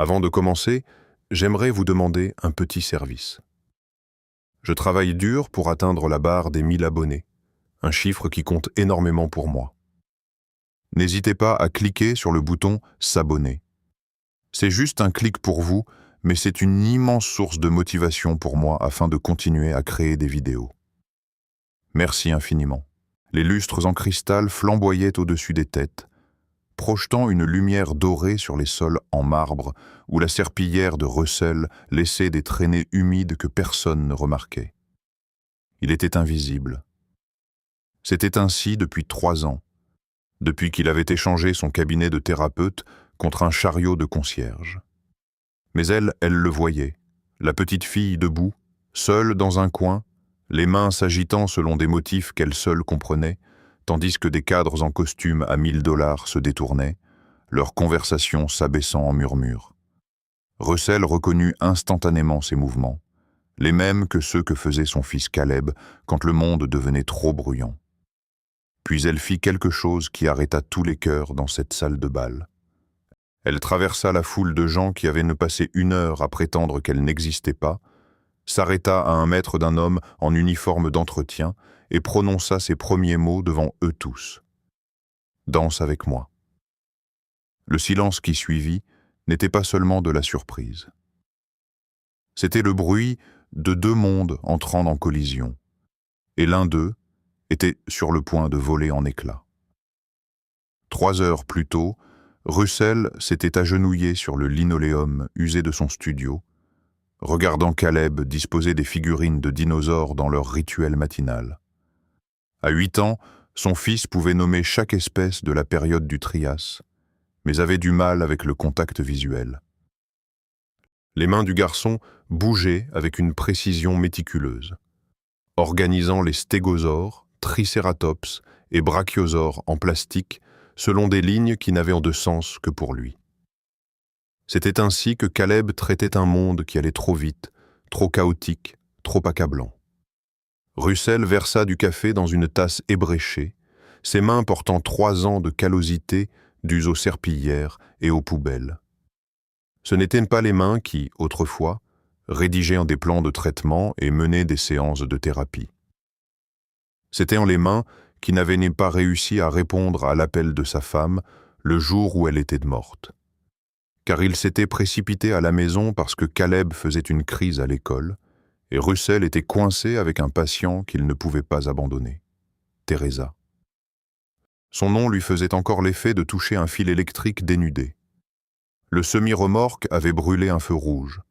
Avant de commencer, j'aimerais vous demander un petit service. Je travaille dur pour atteindre la barre des 1000 abonnés, un chiffre qui compte énormément pour moi. N'hésitez pas à cliquer sur le bouton « S'abonner ». C'est juste un clic pour vous, mais c'est une immense source de motivation pour moi afin de continuer à créer des vidéos. Merci infiniment. Les lustres en cristal flamboyaient au-dessus des têtes, projetant une lumière dorée sur les sols en marbre où la serpillière de Russell laissait des traînées humides que personne ne remarquait. Il était invisible. C'était ainsi depuis 3 ans, depuis qu'il avait échangé son cabinet de thérapeute contre un chariot de concierge. Mais elle le voyait, la petite fille debout, seule dans un coin, les mains s'agitant selon des motifs qu'elle seule comprenait, tandis que des cadres en costume à 1000 $ se détournaient, leur conversation s'abaissant en murmures. Russell reconnut instantanément ces mouvements, les mêmes que ceux que faisait son fils Caleb quand le monde devenait trop bruyant. Puis elle fit quelque chose qui arrêta tous les cœurs dans cette salle de bal. Elle traversa la foule de gens qui avaient passé 1 heure à prétendre qu'elle n'existait pas, s'arrêta à 1 mètre d'un homme en uniforme d'entretien et prononça ses premiers mots devant eux tous. « Danse avec moi ». Le silence qui suivit n'était pas seulement de la surprise. C'était le bruit de 2 mondes entrant en collision, et l'un d'eux était sur le point de voler en éclats. 3 heures plus tôt, Russell s'était agenouillé sur le linoléum usé de son studio, regardant Caleb disposer des figurines de dinosaures dans leur rituel matinal. À 8 ans, son fils pouvait nommer chaque espèce de la période du Trias, mais avait du mal avec le contact visuel. Les mains du garçon bougeaient avec une précision méticuleuse, organisant les stégosaures, tricératops et brachiosaures en plastique selon des lignes qui n'avaient de sens que pour lui. C'était ainsi que Caleb traitait un monde qui allait trop vite, trop chaotique, trop accablant. Russell versa du café dans une tasse ébréchée, ses mains portant 3 ans de callosité dues aux serpillières et aux poubelles. Ce n'étaient pas les mains qui, autrefois, rédigeaient des plans de traitement et menaient des séances de thérapie. C'étaient les mains qui n'avaient pas réussi à répondre à l'appel de sa femme le jour où elle était morte. Car il s'était précipité à la maison parce que Caleb faisait une crise à l'école, et Russell était coincé avec un patient qu'il ne pouvait pas abandonner, Teresa. Son nom lui faisait encore l'effet de toucher un fil électrique dénudé. Le semi-remorque avait brûlé un feu rouge.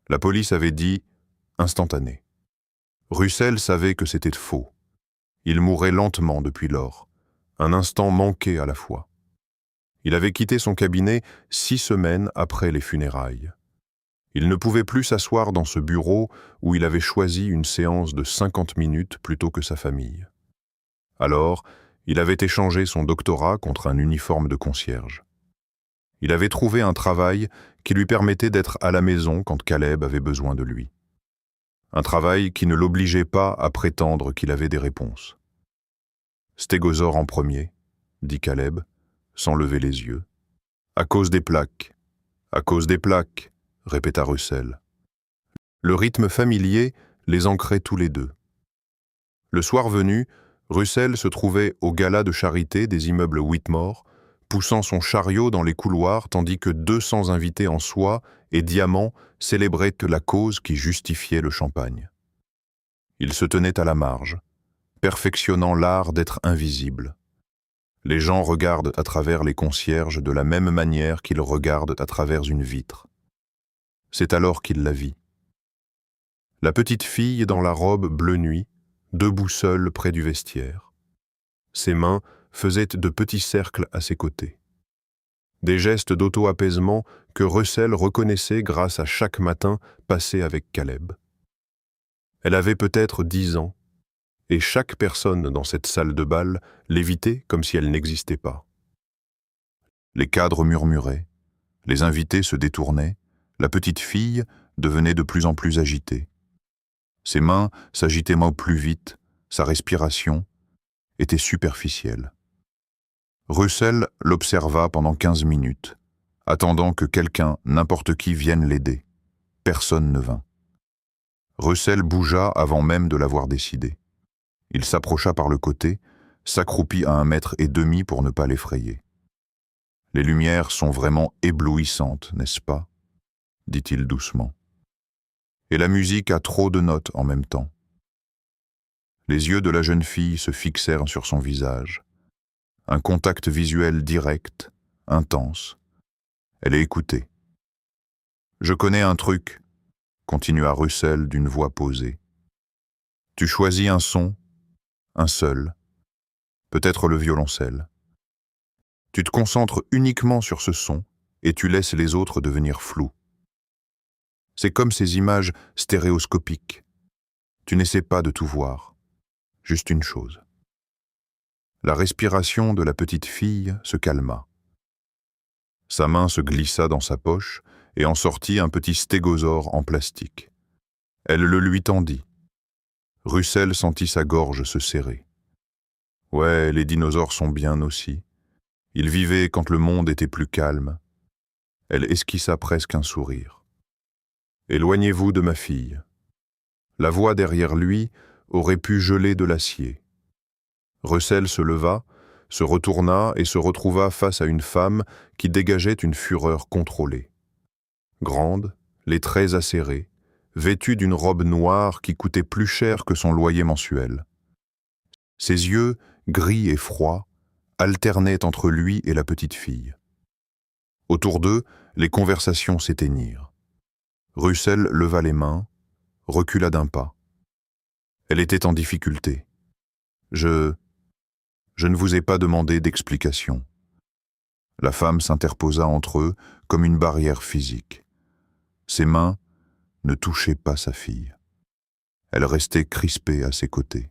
La police avait dit « instantané ». Russell savait que c'était faux. Il mourait lentement depuis lors, un instant manqué à la fois. Il avait quitté son cabinet 6 semaines après les funérailles. Il ne pouvait plus s'asseoir dans ce bureau où il avait choisi une séance de 50 minutes plutôt que sa famille. Alors, il avait échangé son doctorat contre un uniforme de concierge. Il avait trouvé un travail qui lui permettait d'être à la maison quand Caleb avait besoin de lui. Un travail qui ne l'obligeait pas à prétendre qu'il avait des réponses. « Stégosaure en premier », dit Caleb, sans lever les yeux. « À cause des plaques. À cause des plaques », répéta Russell. Le rythme familier les ancrait tous les deux. Le soir venu, Russell se trouvait au gala de charité des immeubles Whitmore, poussant son chariot dans les couloirs tandis que 200 invités en soie et diamants célébraient la cause qui justifiait le champagne. Il se tenait à la marge, perfectionnant l'art d'être invisible. Les gens regardent à travers les concierges de la même manière qu'ils regardent à travers une vitre. C'est alors qu'il la vit. La petite fille dans la robe bleu nuit, debout seule près du vestiaire. Ses mains faisaient de petits cercles à ses côtés. Des gestes d'auto-apaisement que Russell reconnaissait grâce à chaque matin passé avec Caleb. Elle avait peut-être 10 ans, et chaque personne dans cette salle de bal l'évitait comme si elle n'existait pas. Les cadres murmuraient, les invités se détournaient, la petite fille devenait de plus en plus agitée. Ses mains s'agitaient plus vite, sa respiration était superficielle. Russell l'observa pendant 15 minutes, attendant que quelqu'un, n'importe qui, vienne l'aider. Personne ne vint. Russell bougea avant même de l'avoir décidé. Il s'approcha par le côté, s'accroupit à 1,5 m pour ne pas l'effrayer. « Les lumières sont vraiment éblouissantes, n'est-ce pas ?» dit-il doucement. « Et la musique a trop de notes en même temps. » Les yeux de la jeune fille se fixèrent sur son visage. Un contact visuel direct, intense. Elle écoutait. « Je connais un truc, » continua Russell d'une voix posée. « Tu choisis un son, un seul, peut-être le violoncelle. Tu te concentres uniquement sur ce son et tu laisses les autres devenir flous. C'est comme ces images stéréoscopiques. Tu n'essaies pas de tout voir, juste une chose. » La respiration de la petite fille se calma. Sa main se glissa dans sa poche et en sortit un petit stégosaure en plastique. Elle le lui tendit. Russell sentit sa gorge se serrer. Ouais, les dinosaures sont bien aussi. Ils vivaient quand le monde était plus calme. Elle esquissa presque un sourire. « Éloignez-vous de ma fille. » La voix derrière lui aurait pu geler de l'acier. Russell se leva, se retourna et se retrouva face à une femme qui dégageait une fureur contrôlée. Grande, les traits acérés, vêtue d'une robe noire qui coûtait plus cher que son loyer mensuel. Ses yeux, gris et froids, alternaient entre lui et la petite fille. Autour d'eux, les conversations s'éteignirent. Russell leva les mains, recula d'un pas. Elle était en difficulté. Je ne vous ai pas demandé d'explication. La femme s'interposa entre eux comme une barrière physique. Ses mains ne touchaient pas sa fille. Elle restait crispée à ses côtés.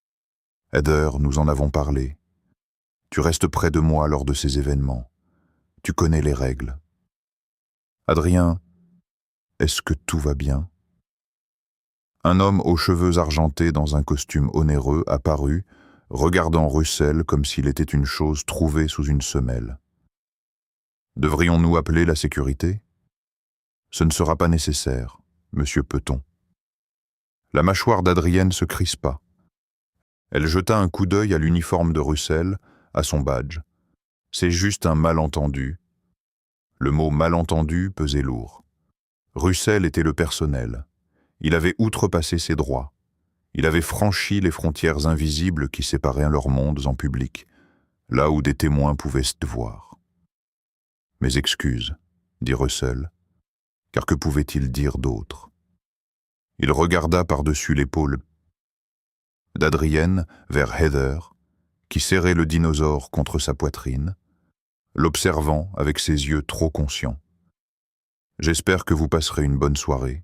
« Heather, nous en avons parlé. Tu restes près de moi lors de ces événements. Tu connais les règles. Adrien, est-ce que tout va bien ?» Un homme aux cheveux argentés dans un costume onéreux apparut, regardant Russell comme s'il était une chose trouvée sous une semelle. « Devrions-nous appeler la sécurité ? » ?»« Ce ne sera pas nécessaire, monsieur Peton. » La mâchoire d'Adrienne se crispa. Elle jeta un coup d'œil à l'uniforme de Russell, à son badge. C'est juste un malentendu. Le mot malentendu pesait lourd. Russell était le personnel. Il avait outrepassé ses droits. Il avait franchi les frontières invisibles qui séparaient leurs mondes en public, là où des témoins pouvaient se voir. « Mes excuses, » dit Russell, car que pouvait-il dire d'autre? Il regarda par-dessus l'épaule d'Adrienne vers Heather, qui serrait le dinosaure contre sa poitrine, l'observant avec ses yeux trop conscients. « J'espère que vous passerez une bonne soirée. »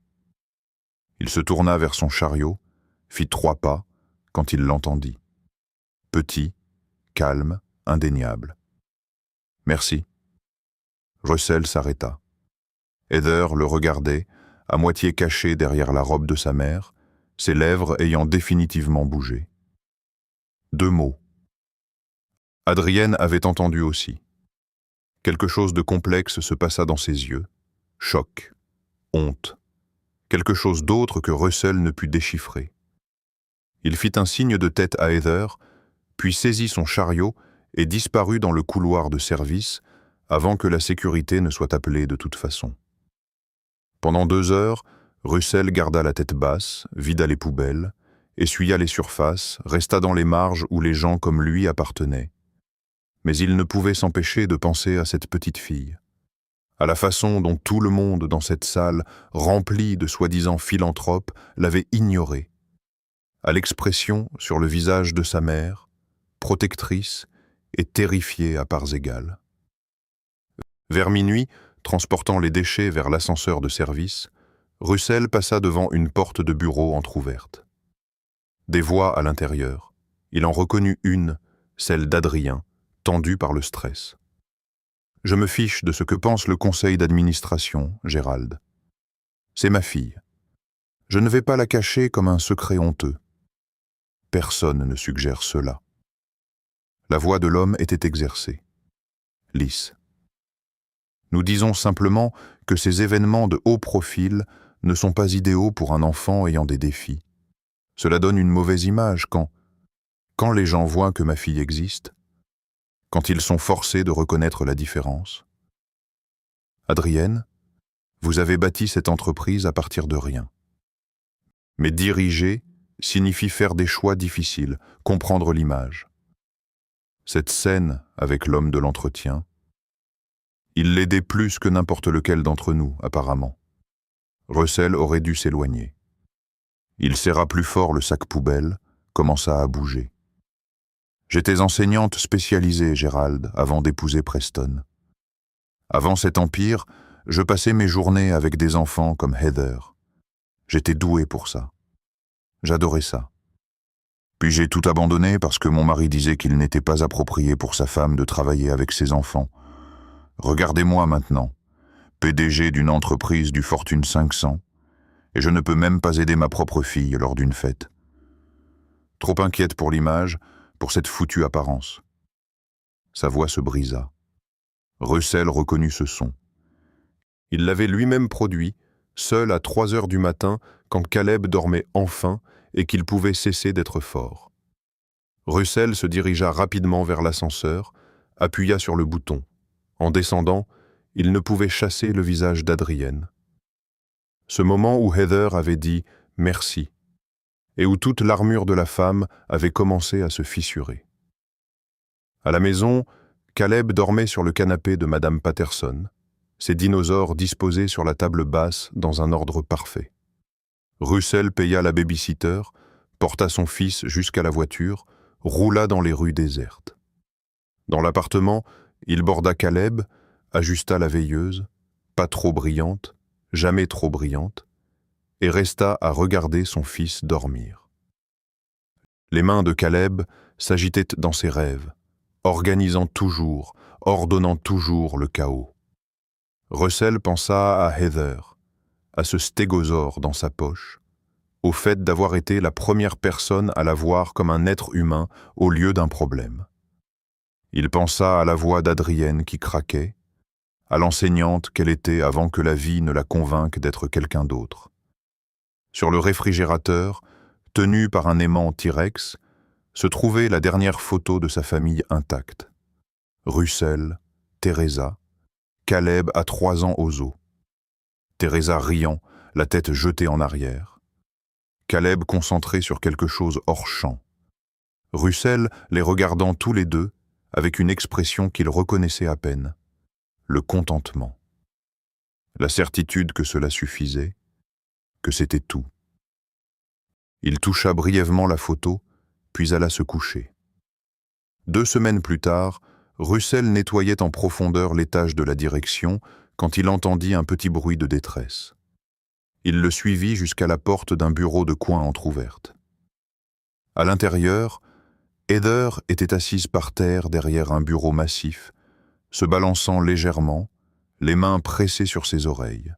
Il se tourna vers son chariot, fit 3 pas, quand il l'entendit. Petit, calme, indéniable. « Merci. » Russell s'arrêta. Heather le regardait, à moitié caché derrière la robe de sa mère, ses lèvres ayant définitivement bougé. 2 mots. Adrienne avait entendu aussi. Quelque chose de complexe se passa dans ses yeux. Choc, honte. Quelque chose d'autre que Russell ne put déchiffrer. Il fit un signe de tête à Heather, puis saisit son chariot et disparut dans le couloir de service avant que la sécurité ne soit appelée de toute façon. Pendant 2 heures, Russell garda la tête basse, vida les poubelles, essuya les surfaces, resta dans les marges où les gens comme lui appartenaient. Mais il ne pouvait s'empêcher de penser à cette petite fille, à la façon dont tout le monde dans cette salle, remplie de soi-disant philanthropes, l'avait ignorée, à l'expression sur le visage de sa mère, protectrice et terrifiée à parts égales. Vers minuit, transportant les déchets vers l'ascenseur de service, Russell passa devant une porte de bureau entr'ouverte. Des voix à l'intérieur. Il en reconnut une, celle d'Adrien, tendue par le stress. « Je me fiche de ce que pense le conseil d'administration, Gérald. C'est ma fille. Je ne vais pas la cacher comme un secret honteux. Personne ne suggère cela. » La voix de l'homme était exercée, lisse. Nous disons simplement que ces événements de haut profil ne sont pas idéaux pour un enfant ayant des défis. Cela donne une mauvaise image quand les gens voient que ma fille existe, quand ils sont forcés de reconnaître la différence. Adrienne, vous avez bâti cette entreprise à partir de rien. Mais diriger signifie faire des choix difficiles, comprendre l'image. Cette scène avec l'homme de l'entretien, il l'aidait plus que n'importe lequel d'entre nous, apparemment. Russell aurait dû s'éloigner. Il serra plus fort le sac poubelle, commença à bouger. J'étais enseignante spécialisée, Gérald, avant d'épouser Preston. Avant cet empire, je passais mes journées avec des enfants comme Heather. J'étais douée pour ça. J'adorais ça. Puis j'ai tout abandonné parce que mon mari disait qu'il n'était pas approprié pour sa femme de travailler avec ses enfants. Regardez-moi maintenant, PDG d'une entreprise du Fortune 500, et je ne peux même pas aider ma propre fille lors d'une fête. Trop inquiète pour l'image, pour cette foutue apparence. Sa voix se brisa. Russell reconnut ce son. Il l'avait lui-même produit, seul à 3 heures du matin, quand Caleb dormait enfin et qu'il pouvait cesser d'être fort. Russell se dirigea rapidement vers l'ascenseur, appuya sur le bouton. En descendant, il ne pouvait chasser le visage d'Adrienne. Ce moment où Heather avait dit « merci » et où toute l'armure de la femme avait commencé à se fissurer. À la maison, Caleb dormait sur le canapé de Madame Patterson, ses dinosaures disposés sur la table basse dans un ordre parfait. Russell paya la baby-sitter, porta son fils jusqu'à la voiture, roula dans les rues désertes. Dans l'appartement, il borda Caleb, ajusta la veilleuse, pas trop brillante, jamais trop brillante, et resta à regarder son fils dormir. Les mains de Caleb s'agitaient dans ses rêves, organisant toujours, ordonnant toujours le chaos. Russell pensa à Heather, à ce stégosaure dans sa poche, au fait d'avoir été la première personne à la voir comme un être humain au lieu d'un problème. Il pensa à la voix d'Adrienne qui craquait, à l'enseignante qu'elle était avant que la vie ne la convainque d'être quelqu'un d'autre. Sur le réfrigérateur, tenu par un aimant T-Rex, se trouvait la dernière photo de sa famille intacte. Russell, Teresa, Caleb à 3 ans aux os. Teresa riant, la tête jetée en arrière. Caleb concentré sur quelque chose hors champ. Russell les regardant tous les deux avec une expression qu'il reconnaissait à peine. Le contentement. La certitude que cela suffisait, que c'était tout. Il toucha brièvement la photo, puis alla se coucher. 2 semaines plus tard, Russell nettoyait en profondeur l'étage de la direction quand il entendit un petit bruit de détresse. Il le suivit jusqu'à la porte d'un bureau de coin entr'ouverte. À l'intérieur, Heather était assise par terre derrière un bureau massif, se balançant légèrement, les mains pressées sur ses oreilles.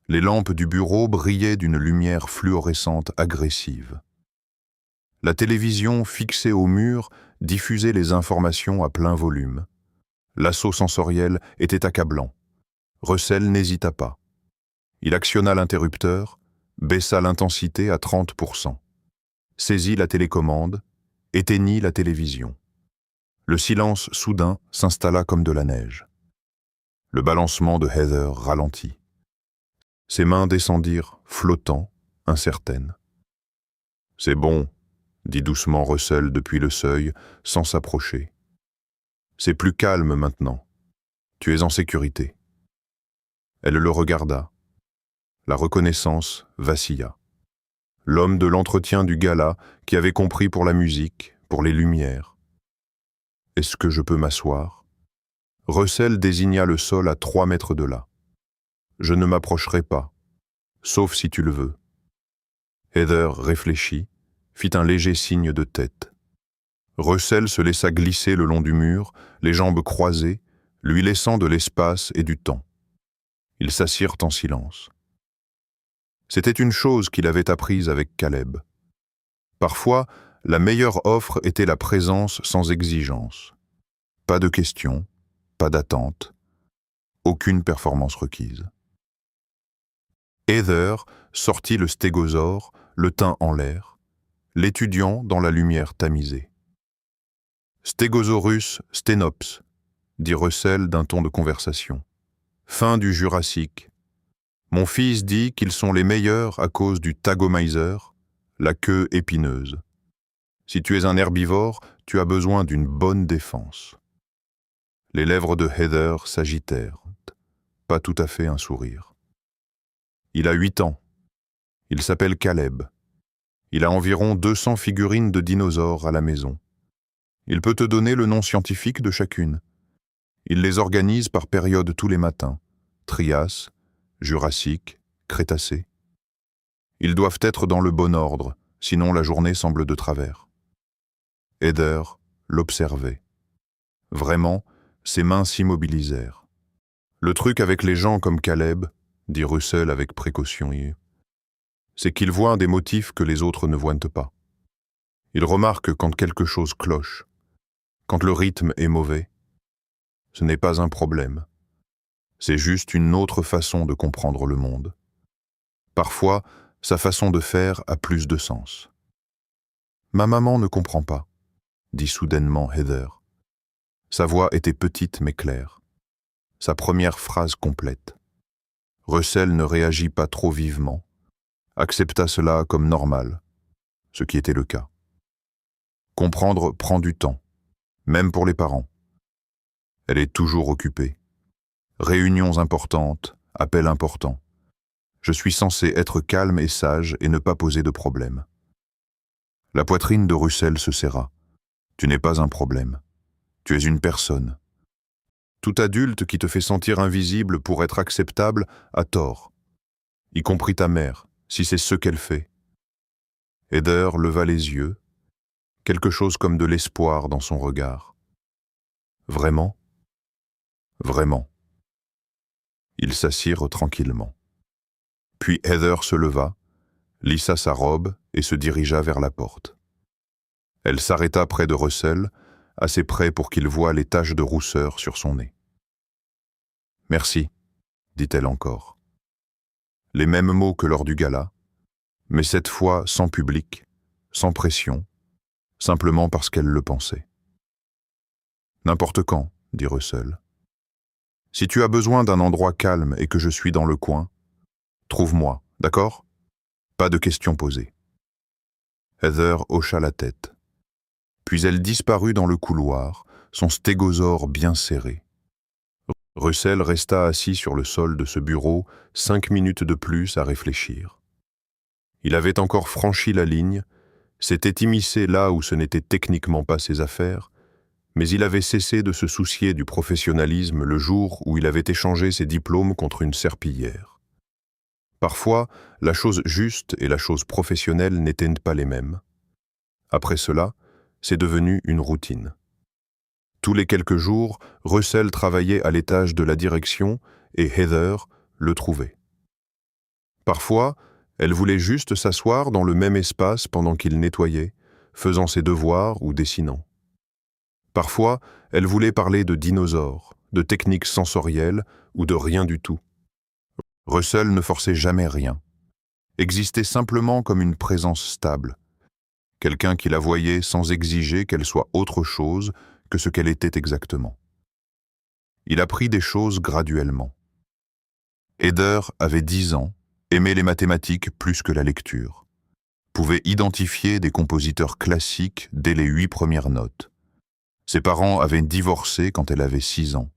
Les lampes du bureau brillaient d'une lumière fluorescente agressive. La télévision fixée au mur diffusait les informations à plein volume. L'assaut sensoriel était accablant. Russell n'hésita pas. Il actionna l'interrupteur, baissa l'intensité à 30%, saisit la télécommande, éteignit la télévision. Le silence soudain s'installa comme de la neige. Le balancement de Heather ralentit. Ses mains descendirent, flottant, incertaines. « C'est bon », dit doucement Russell depuis le seuil, sans s'approcher. « C'est plus calme maintenant. Tu es en sécurité. » Elle le regarda. La reconnaissance vacilla. L'homme de l'entretien du gala qui avait compris pour la musique, pour les lumières. « Est-ce que je peux m'asseoir » Russell désigna le sol à 3 mètres de là. « Je ne m'approcherai pas, sauf si tu le veux. » Heather réfléchit, fit un léger signe de tête. Russell se laissa glisser le long du mur, les jambes croisées, lui laissant de l'espace et du temps. Ils s'assirent en silence. C'était une chose qu'il avait apprise avec Caleb. Parfois, la meilleure offre était la présence sans exigence. Pas de questions, pas d'attente. aucune performance requise. Heather sortit le stégosaure, le tint en l'air, l'étudiant dans la lumière tamisée. Stégosaurus sténops, dit Russell d'un ton de conversation. Fin du Jurassique. Mon fils dit qu'ils sont les meilleurs à cause du tagomaiser, la queue épineuse. Si tu es un herbivore, tu as besoin d'une bonne défense. Les lèvres de Heather s'agitèrent, pas tout à fait un sourire. Il a 8 ans. Il s'appelle Caleb. Il a environ 200 figurines de dinosaures à la maison. Il peut te donner le nom scientifique de chacune. Il les organise par période tous les matins. Trias, Jurassique, Crétacé. Ils doivent être dans le bon ordre, sinon la journée semble de travers. Heather l'observait. Vraiment, ses mains s'immobilisèrent. Le truc avec les gens comme Caleb, dit Russell avec précaution, c'est qu'ils voient des motifs que les autres ne voient pas. Ils remarquent quand quelque chose cloche, quand le rythme est mauvais. Ce n'est pas un problème. C'est juste une autre façon de comprendre le monde. Parfois, sa façon de faire a plus de sens. Ma maman ne comprend pas, dit soudainement Heather. Sa voix était petite mais claire. Sa première phrase complète. Russell ne réagit pas trop vivement, accepta cela comme normal, ce qui était le cas. Comprendre prend du temps, même pour les parents. Elle est toujours occupée. Réunions importantes, appels importants. Je suis censé être calme et sage et ne pas poser de problème. La poitrine de Russell se serra. Tu n'es pas un problème. Tu es une personne. Tout adulte qui te fait sentir invisible pour être acceptable a tort, y compris ta mère, si c'est ce qu'elle fait. Heather leva les yeux, quelque chose comme de l'espoir dans son regard. Vraiment ? Vraiment. Ils s'assirent tranquillement. Puis Heather se leva, lissa sa robe et se dirigea vers la porte. Elle s'arrêta près de Russell, assez près pour qu'il voie les taches de rousseur sur son nez. « Merci », dit-elle encore. Les mêmes mots que lors du gala, mais cette fois sans public, sans pression, simplement parce qu'elle le pensait. « N'importe quand », dit Russell. « Si tu as besoin d'un endroit calme et que je suis dans le coin, trouve-moi, d'accord ? Pas de questions posées. » Heather hocha la tête. Puis elle disparut dans le couloir, son stégosaure bien serré. Russell resta assis sur le sol de ce bureau 5 minutes de plus à réfléchir. Il avait encore franchi la ligne, s'était immiscé là où ce n'était techniquement pas ses affaires, mais il avait cessé de se soucier du professionnalisme le jour où il avait échangé ses diplômes contre une serpillière. Parfois, la chose juste et la chose professionnelle n'étaient pas les mêmes. Après cela, c'est devenu une routine. Tous les quelques jours, Russell travaillait à l'étage de la direction et Heather le trouvait. Parfois, elle voulait juste s'asseoir dans le même espace pendant qu'il nettoyait, faisant ses devoirs ou dessinant. Parfois, elle voulait parler de dinosaures, de techniques sensorielles ou de rien du tout. Russell ne forçait jamais rien, existait simplement comme une présence stable, quelqu'un qui la voyait sans exiger qu'elle soit autre chose que ce qu'elle était exactement. Il apprit des choses graduellement. Heather avait 10 ans, aimait les mathématiques plus que la lecture, pouvait identifier des compositeurs classiques dès les 8 premières notes. Ses parents avaient divorcé quand elle avait 6 ans,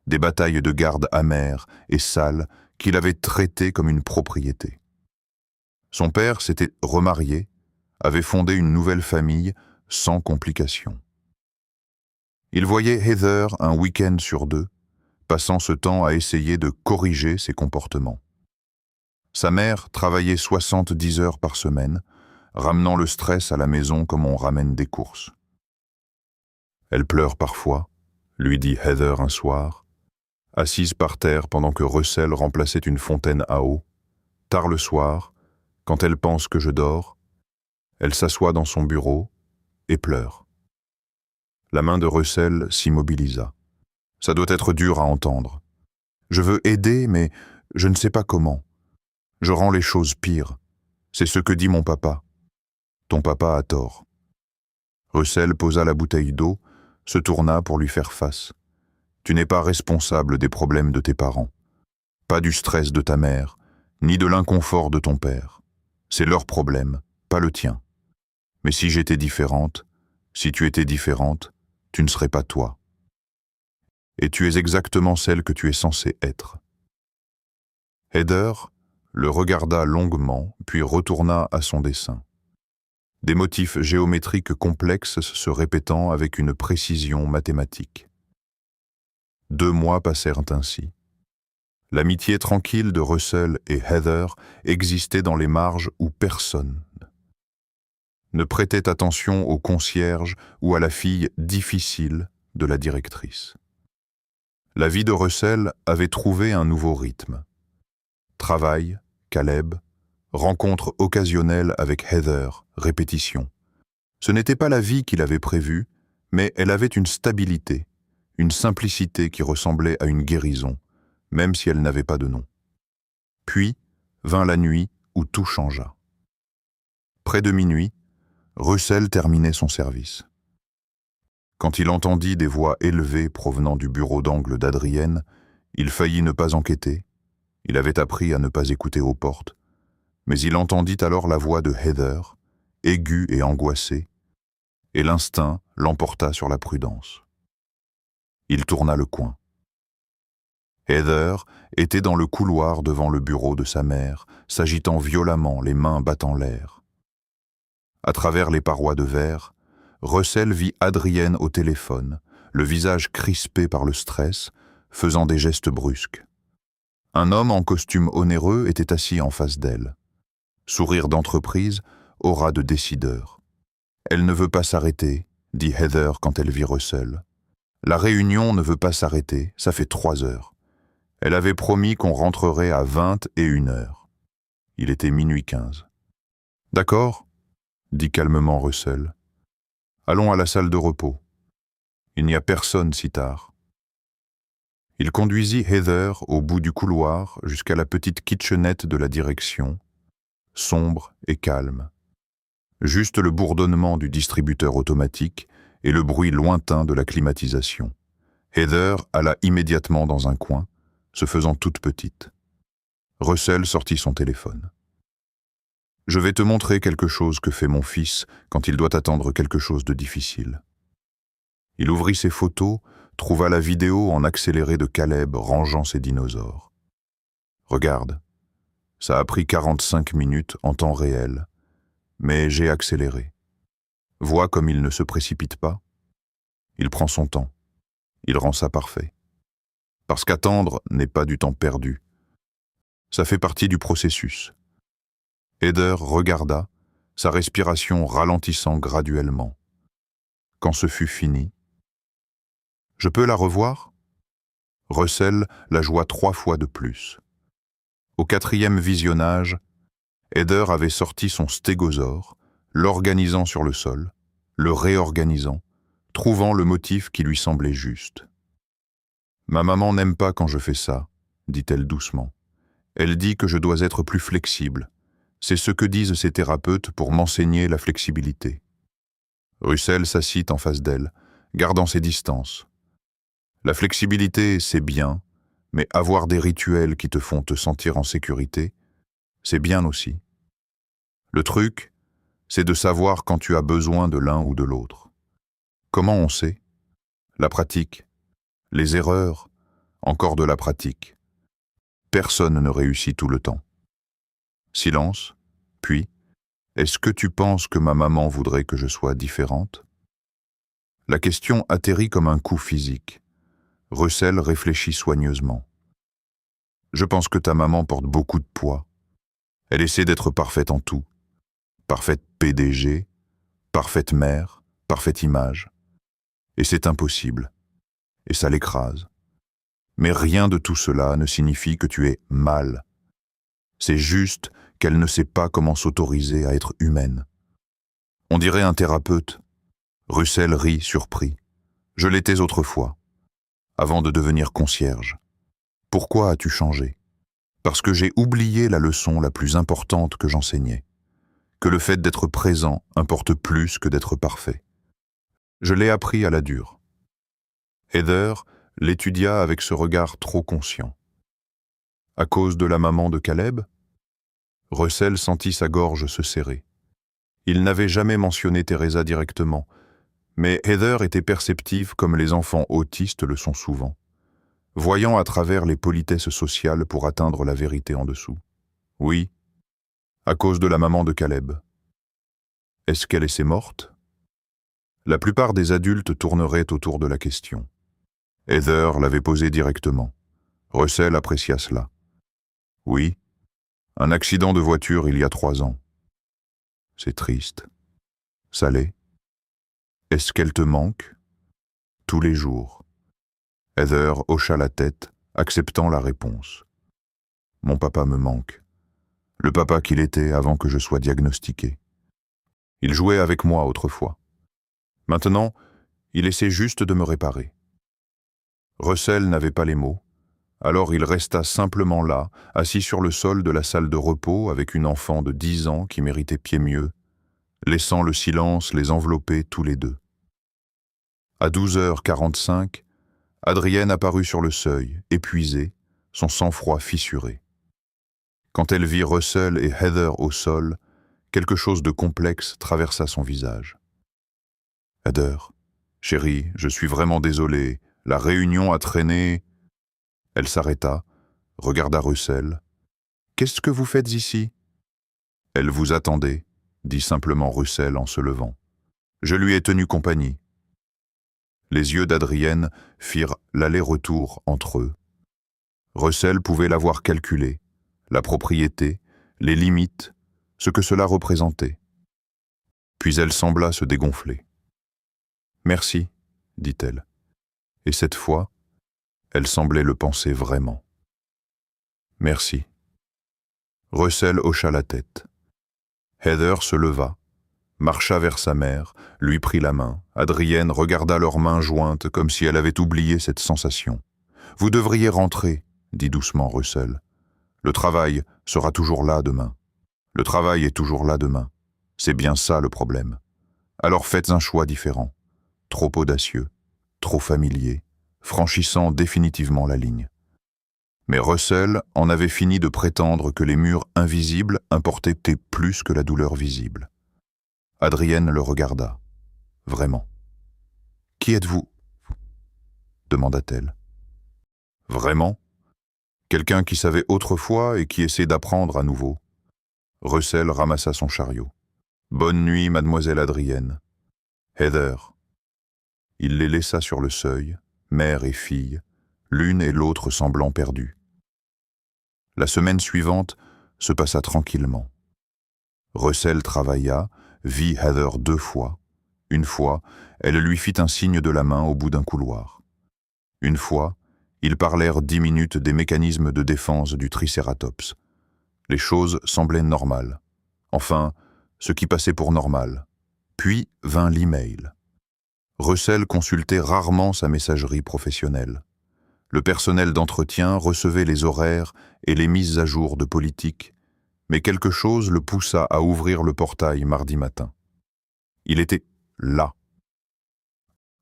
des batailles de garde amères et sales qu'il avait traitées comme une propriété. Son père s'était remarié, avait fondé une nouvelle famille sans complications. Il voyait Heather un week-end sur 2, passant ce temps à essayer de corriger ses comportements. Sa mère travaillait 70 heures par semaine, ramenant le stress à la maison comme on ramène des courses. Elle pleure parfois, lui dit Heather un soir, assise par terre pendant que Russell remplaçait une fontaine à eau. Tard le soir, quand elle pense que je dors, elle s'assoit dans son bureau et pleure. La main de Russell s'immobilisa. Ça doit être dur à entendre. Je veux aider, mais je ne sais pas comment. Je rends les choses pires. C'est ce que dit mon papa. Ton papa a tort. Russell posa la bouteille d'eau, se tourna pour lui faire face. Tu n'es pas responsable des problèmes de tes parents, pas du stress de ta mère, ni de l'inconfort de ton père. C'est leur problème, pas le tien. Mais si j'étais différente, si tu étais différente, tu ne serais pas toi. Et tu es exactement celle que tu es censée être. Heather le regarda longuement, puis retourna à son dessin. Des motifs géométriques complexes se répétant avec une précision mathématique. 2 mois passèrent ainsi. L'amitié tranquille de Russell et Heather existait dans les marges où personne ne prêtait attention au concierge ou à la fille difficile de la directrice. La vie de Russell avait trouvé un nouveau rythme. Travail, Caleb, rencontre occasionnelle avec Heather, répétition. Ce n'était pas la vie qu'il avait prévue, mais elle avait une stabilité, une simplicité qui ressemblait à une guérison, même si elle n'avait pas de nom. Puis vint la nuit où tout changea. Près de minuit, Russell terminait son service. Quand il entendit des voix élevées provenant du bureau d'angle d'Adrienne, il faillit ne pas enquêter. Il avait appris à ne pas écouter aux portes, mais il entendit alors la voix de Heather, aiguë et angoissée, et l'instinct l'emporta sur la prudence. Il tourna le coin. Heather était dans le couloir devant le bureau de sa mère, s'agitant violemment, les mains battant l'air. À travers les parois de verre, Russell vit Adrienne au téléphone, le visage crispé par le stress, faisant des gestes brusques. Un homme en costume onéreux était assis en face d'elle. Sourire d'entreprise, aura de décideur. Elle ne veut pas s'arrêter, dit Heather quand elle vit Russell. La réunion ne veut pas s'arrêter, ça fait 3 heures. Elle avait promis qu'on rentrerait à 21 heures. Il était minuit 15. D'accord, dit calmement Russell. Allons à la salle de repos. Il n'y a personne si tard. Il conduisit Heather au bout du couloir jusqu'à la petite kitchenette de la direction, sombre et calme. Juste le bourdonnement du distributeur automatique et le bruit lointain de la climatisation. Heather alla immédiatement dans un coin, se faisant toute petite. Russell sortit son téléphone. « Je vais te montrer quelque chose que fait mon fils quand il doit attendre quelque chose de difficile. » Il ouvrit ses photos, trouva la vidéo en accéléré de Caleb rangeant ses dinosaures. « Regarde, ça a pris 45 minutes en temps réel, mais j'ai accéléré. Vois comme il ne se précipite pas. Il prend son temps. Il rend ça parfait. Parce qu'attendre n'est pas du temps perdu. Ça fait partie du processus. » Heather regarda, sa respiration ralentissant graduellement. Quand ce fut fini, « Je peux la revoir ?» Russell la joua 3 fois de plus. Au 4e visionnage, Heather avait sorti son stégosaure, l'organisant sur le sol, le réorganisant, trouvant le motif qui lui semblait juste. « Ma maman n'aime pas quand je fais ça, » dit-elle doucement. « Elle dit que je dois être plus flexible. C'est ce que disent ces thérapeutes pour m'enseigner la flexibilité. » Russell s'assit en face d'elle, gardant ses distances. « La flexibilité, c'est bien, mais avoir des rituels qui te font te sentir en sécurité, c'est bien aussi. Le truc, c'est de savoir quand tu as besoin de l'un ou de l'autre. Comment on sait? La pratique. Les erreurs, encore de la pratique. Personne ne réussit tout le temps. » Silence, puis « Est-ce que tu penses que ma maman voudrait que je sois différente ?» La question atterrit comme un coup physique. Russell réfléchit soigneusement. « Je pense que ta maman porte beaucoup de poids. Elle essaie d'être parfaite en tout. Parfaite PDG, parfaite mère, parfaite image. Et c'est impossible. Et ça l'écrase. Mais rien de tout cela ne signifie que tu es mal. C'est juste qu'elle ne sait pas comment s'autoriser à être humaine. On dirait un thérapeute. » Russell rit surpris. « Je l'étais autrefois, avant de devenir concierge. Pourquoi as-tu changé? Parce que j'ai oublié la leçon la plus importante que j'enseignais, que le fait d'être présent importe plus que d'être parfait. Je l'ai appris à la dure. Heather l'étudia avec ce regard trop conscient. À cause de la maman de Caleb? Russell sentit sa gorge se serrer. Il n'avait jamais mentionné Teresa directement, mais Heather était perceptive comme les enfants autistes le sont souvent, voyant à travers les politesses sociales pour atteindre la vérité en dessous. Oui, à cause de la maman de Caleb. Est-ce qu'elle est morte? La plupart des adultes tourneraient autour de la question. Heather l'avait posée directement. Russell apprécia cela. Oui, un accident de voiture il y a 3 ans. C'est triste. Ça l'est. Est-ce qu'elle te manque? Tous les jours. Heather hocha la tête, acceptant la réponse. Mon papa me manque. Le papa qu'il était avant que je sois diagnostiqué. Il jouait avec moi autrefois. Maintenant, il essaie juste de me réparer. Russell n'avait pas les mots, alors il resta simplement là, assis sur le sol de la salle de repos avec une enfant de 10 ans qui méritait pied mieux, laissant le silence les envelopper tous les deux. À 12h45, Adrienne apparut sur le seuil, épuisée, son sang-froid fissuré. Quand elle vit Russell et Heather au sol, quelque chose de complexe traversa son visage. « Heather, chérie, je suis vraiment désolé, la réunion a traîné... » Elle s'arrêta, regarda Russell. « Qu'est-ce que vous faites ici ?» ?»« Elle vous attendait, » dit simplement Russell en se levant. « Je lui ai tenu compagnie. » Les yeux d'Adrienne firent l'aller-retour entre eux. Russell pouvait l'avoir calculé, la propriété, les limites, ce que cela représentait. Puis elle sembla se dégonfler. « Merci, » dit-elle. Et cette fois, elle semblait le penser vraiment. « Merci. » Russell hocha la tête. Heather se leva, marcha vers sa mère, lui prit la main. Adrienne regarda leurs mains jointes comme si elle avait oublié cette sensation. « Vous devriez rentrer, » dit doucement Russell. « Le travail sera toujours là demain. Le travail est toujours là demain. C'est bien ça le problème. Alors faites un choix différent. Trop audacieux, trop familier, franchissant définitivement la ligne. » Mais Russell en avait fini de prétendre que les murs invisibles importaient plus que la douleur visible. Adrienne le regarda. Vraiment. « Qui êtes-vous » demanda-t-elle. « Vraiment » Quelqu'un qui savait autrefois et qui essaie d'apprendre à nouveau. Russell ramassa son chariot. « Bonne nuit, mademoiselle Adrienne. »« Heather. » Il les laissa sur le seuil, mère et fille, l'une et l'autre semblant perdues. La semaine suivante se passa tranquillement. Russell travailla, vit Heather 2 fois. Une fois, elle lui fit un signe de la main au bout d'un couloir. Une fois, ils parlèrent 10 minutes des mécanismes de défense du Tricératops. Les choses semblaient normales. Enfin, ce qui passait pour normal. Puis vint l'email. Russell consultait rarement sa messagerie professionnelle. Le personnel d'entretien recevait les horaires et les mises à jour de politique, mais quelque chose le poussa à ouvrir le portail mardi matin. Il était là.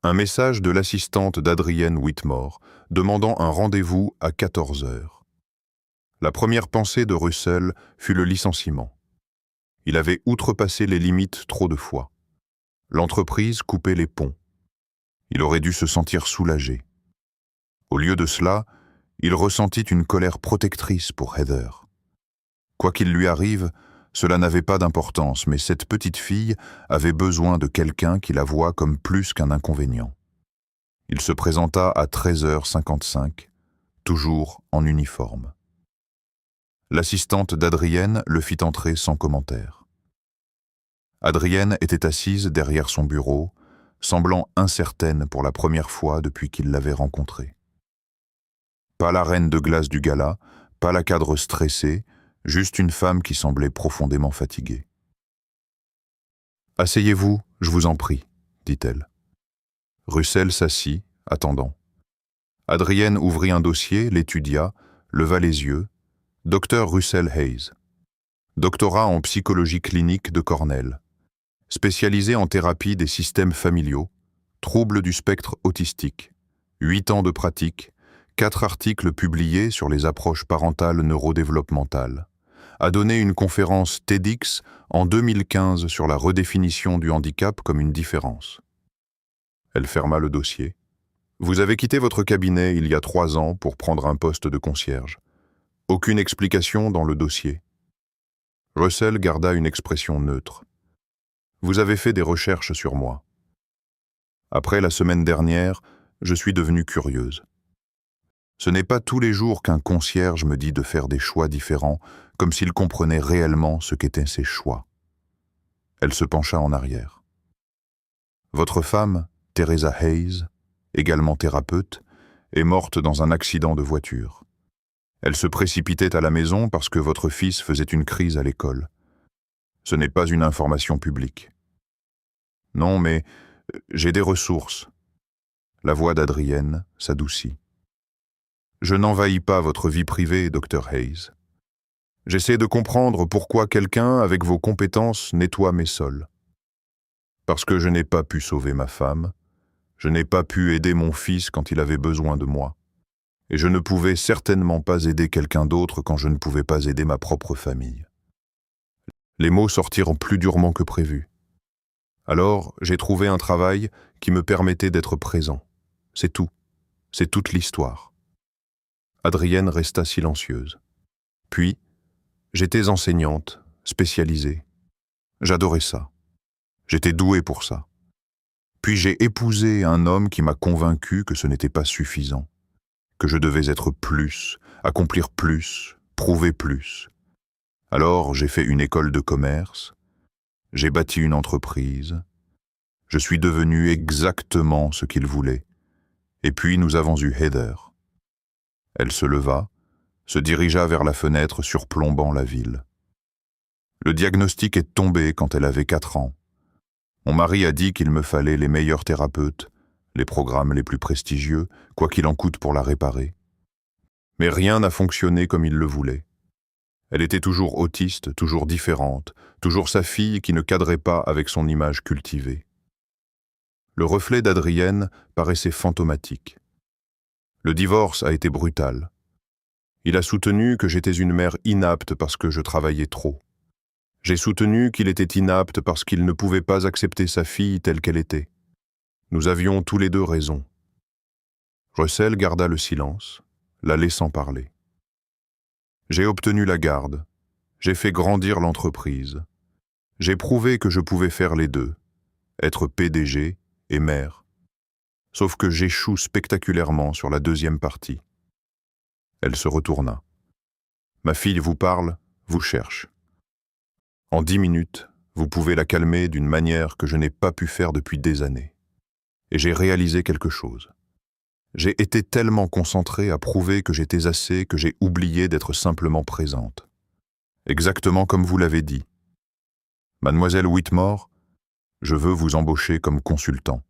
Un message de l'assistante d'Adrienne Whitmore demandant un rendez-vous à 14h. La première pensée de Russell fut le licenciement. Il avait outrepassé les limites trop de fois. L'entreprise coupait les ponts. Il aurait dû se sentir soulagé. Au lieu de cela, il ressentit une colère protectrice pour Heather. Quoi qu'il lui arrive, cela n'avait pas d'importance, mais cette petite fille avait besoin de quelqu'un qui la voie comme plus qu'un inconvénient. Il se présenta à 13h55, toujours en uniforme. L'assistante d'Adrienne le fit entrer sans commentaire. Adrienne était assise derrière son bureau, semblant incertaine pour la première fois depuis qu'il l'avait rencontrée. Pas la reine de glace du gala, pas la cadre stressée, juste une femme qui semblait profondément fatiguée. « Asseyez-vous, je vous en prie, dit-elle. Russell s'assit, attendant. Adrienne ouvrit un dossier, l'étudia, leva les yeux. Dr Russell Hayes. Doctorat en psychologie clinique de Cornell. Spécialisé en thérapie des systèmes familiaux, troubles du spectre autistique. 8 ans de pratique, 4 articles publiés sur les approches parentales neurodéveloppementales. A donné une conférence TEDx en 2015 sur la redéfinition du handicap comme une différence. Elle ferma le dossier. Vous avez quitté votre cabinet il y a 3 ans pour prendre un poste de concierge. Aucune explication dans le dossier. Russell garda une expression neutre. Vous avez fait des recherches sur moi. Après la semaine dernière, je suis devenue curieuse. Ce n'est pas tous les jours qu'un concierge me dit de faire des choix différents, comme s'il comprenait réellement ce qu'étaient ces choix. Elle se pencha en arrière. Votre femme, Teresa Hayes, également thérapeute, est morte dans un accident de voiture. Elle se précipitait à la maison parce que votre fils faisait une crise à l'école. Ce n'est pas une information publique. Non, mais j'ai des ressources. La voix d'Adrienne s'adoucit. Je n'envahis pas votre vie privée, Dr Hayes. J'essaie de comprendre pourquoi quelqu'un avec vos compétences nettoie mes sols. Parce que je n'ai pas pu sauver ma femme, je n'ai pas pu aider mon fils quand il avait besoin de moi. Et je ne pouvais certainement pas aider quelqu'un d'autre quand je ne pouvais pas aider ma propre famille. Les mots sortirent plus durement que prévu. Alors, j'ai trouvé un travail qui me permettait d'être présent. C'est tout. C'est toute l'histoire. Adrienne resta silencieuse. Puis, j'étais enseignante, spécialisée. J'adorais ça. J'étais douée pour ça. Puis j'ai épousé un homme qui m'a convaincu que ce n'était pas suffisant, que je devais être plus, accomplir plus, prouver plus. Alors j'ai fait une école de commerce, j'ai bâti une entreprise, je suis devenu exactement ce qu'il voulait. Et puis nous avons eu Heather. Elle se leva, se dirigea vers la fenêtre surplombant la ville. Le diagnostic est tombé quand elle avait 4 ans. Mon mari a dit qu'il me fallait les meilleurs thérapeutes, les programmes les plus prestigieux, quoi qu'il en coûte pour la réparer. Mais rien n'a fonctionné comme il le voulait. Elle était toujours autiste, toujours différente, toujours sa fille qui ne cadrait pas avec son image cultivée. Le reflet d'Adrienne paraissait fantomatique. Le divorce a été brutal. Il a soutenu que j'étais une mère inapte parce que je travaillais trop. J'ai soutenu qu'il était inapte parce qu'il ne pouvait pas accepter sa fille telle qu'elle était. Nous avions tous les deux raison. Russell garda le silence, la laissant parler. J'ai obtenu la garde. J'ai fait grandir l'entreprise. J'ai prouvé que je pouvais faire les deux, être PDG et mère. Sauf que j'échoue spectaculairement sur la deuxième partie. Elle se retourna. Ma fille vous parle, vous cherche. En 10 minutes, vous pouvez la calmer d'une manière que je n'ai pas pu faire depuis des années. Et j'ai réalisé quelque chose. J'ai été tellement concentré à prouver que j'étais assez que j'ai oublié d'être simplement présente. Exactement comme vous l'avez dit. Mademoiselle Whitmore, je veux vous embaucher comme consultant,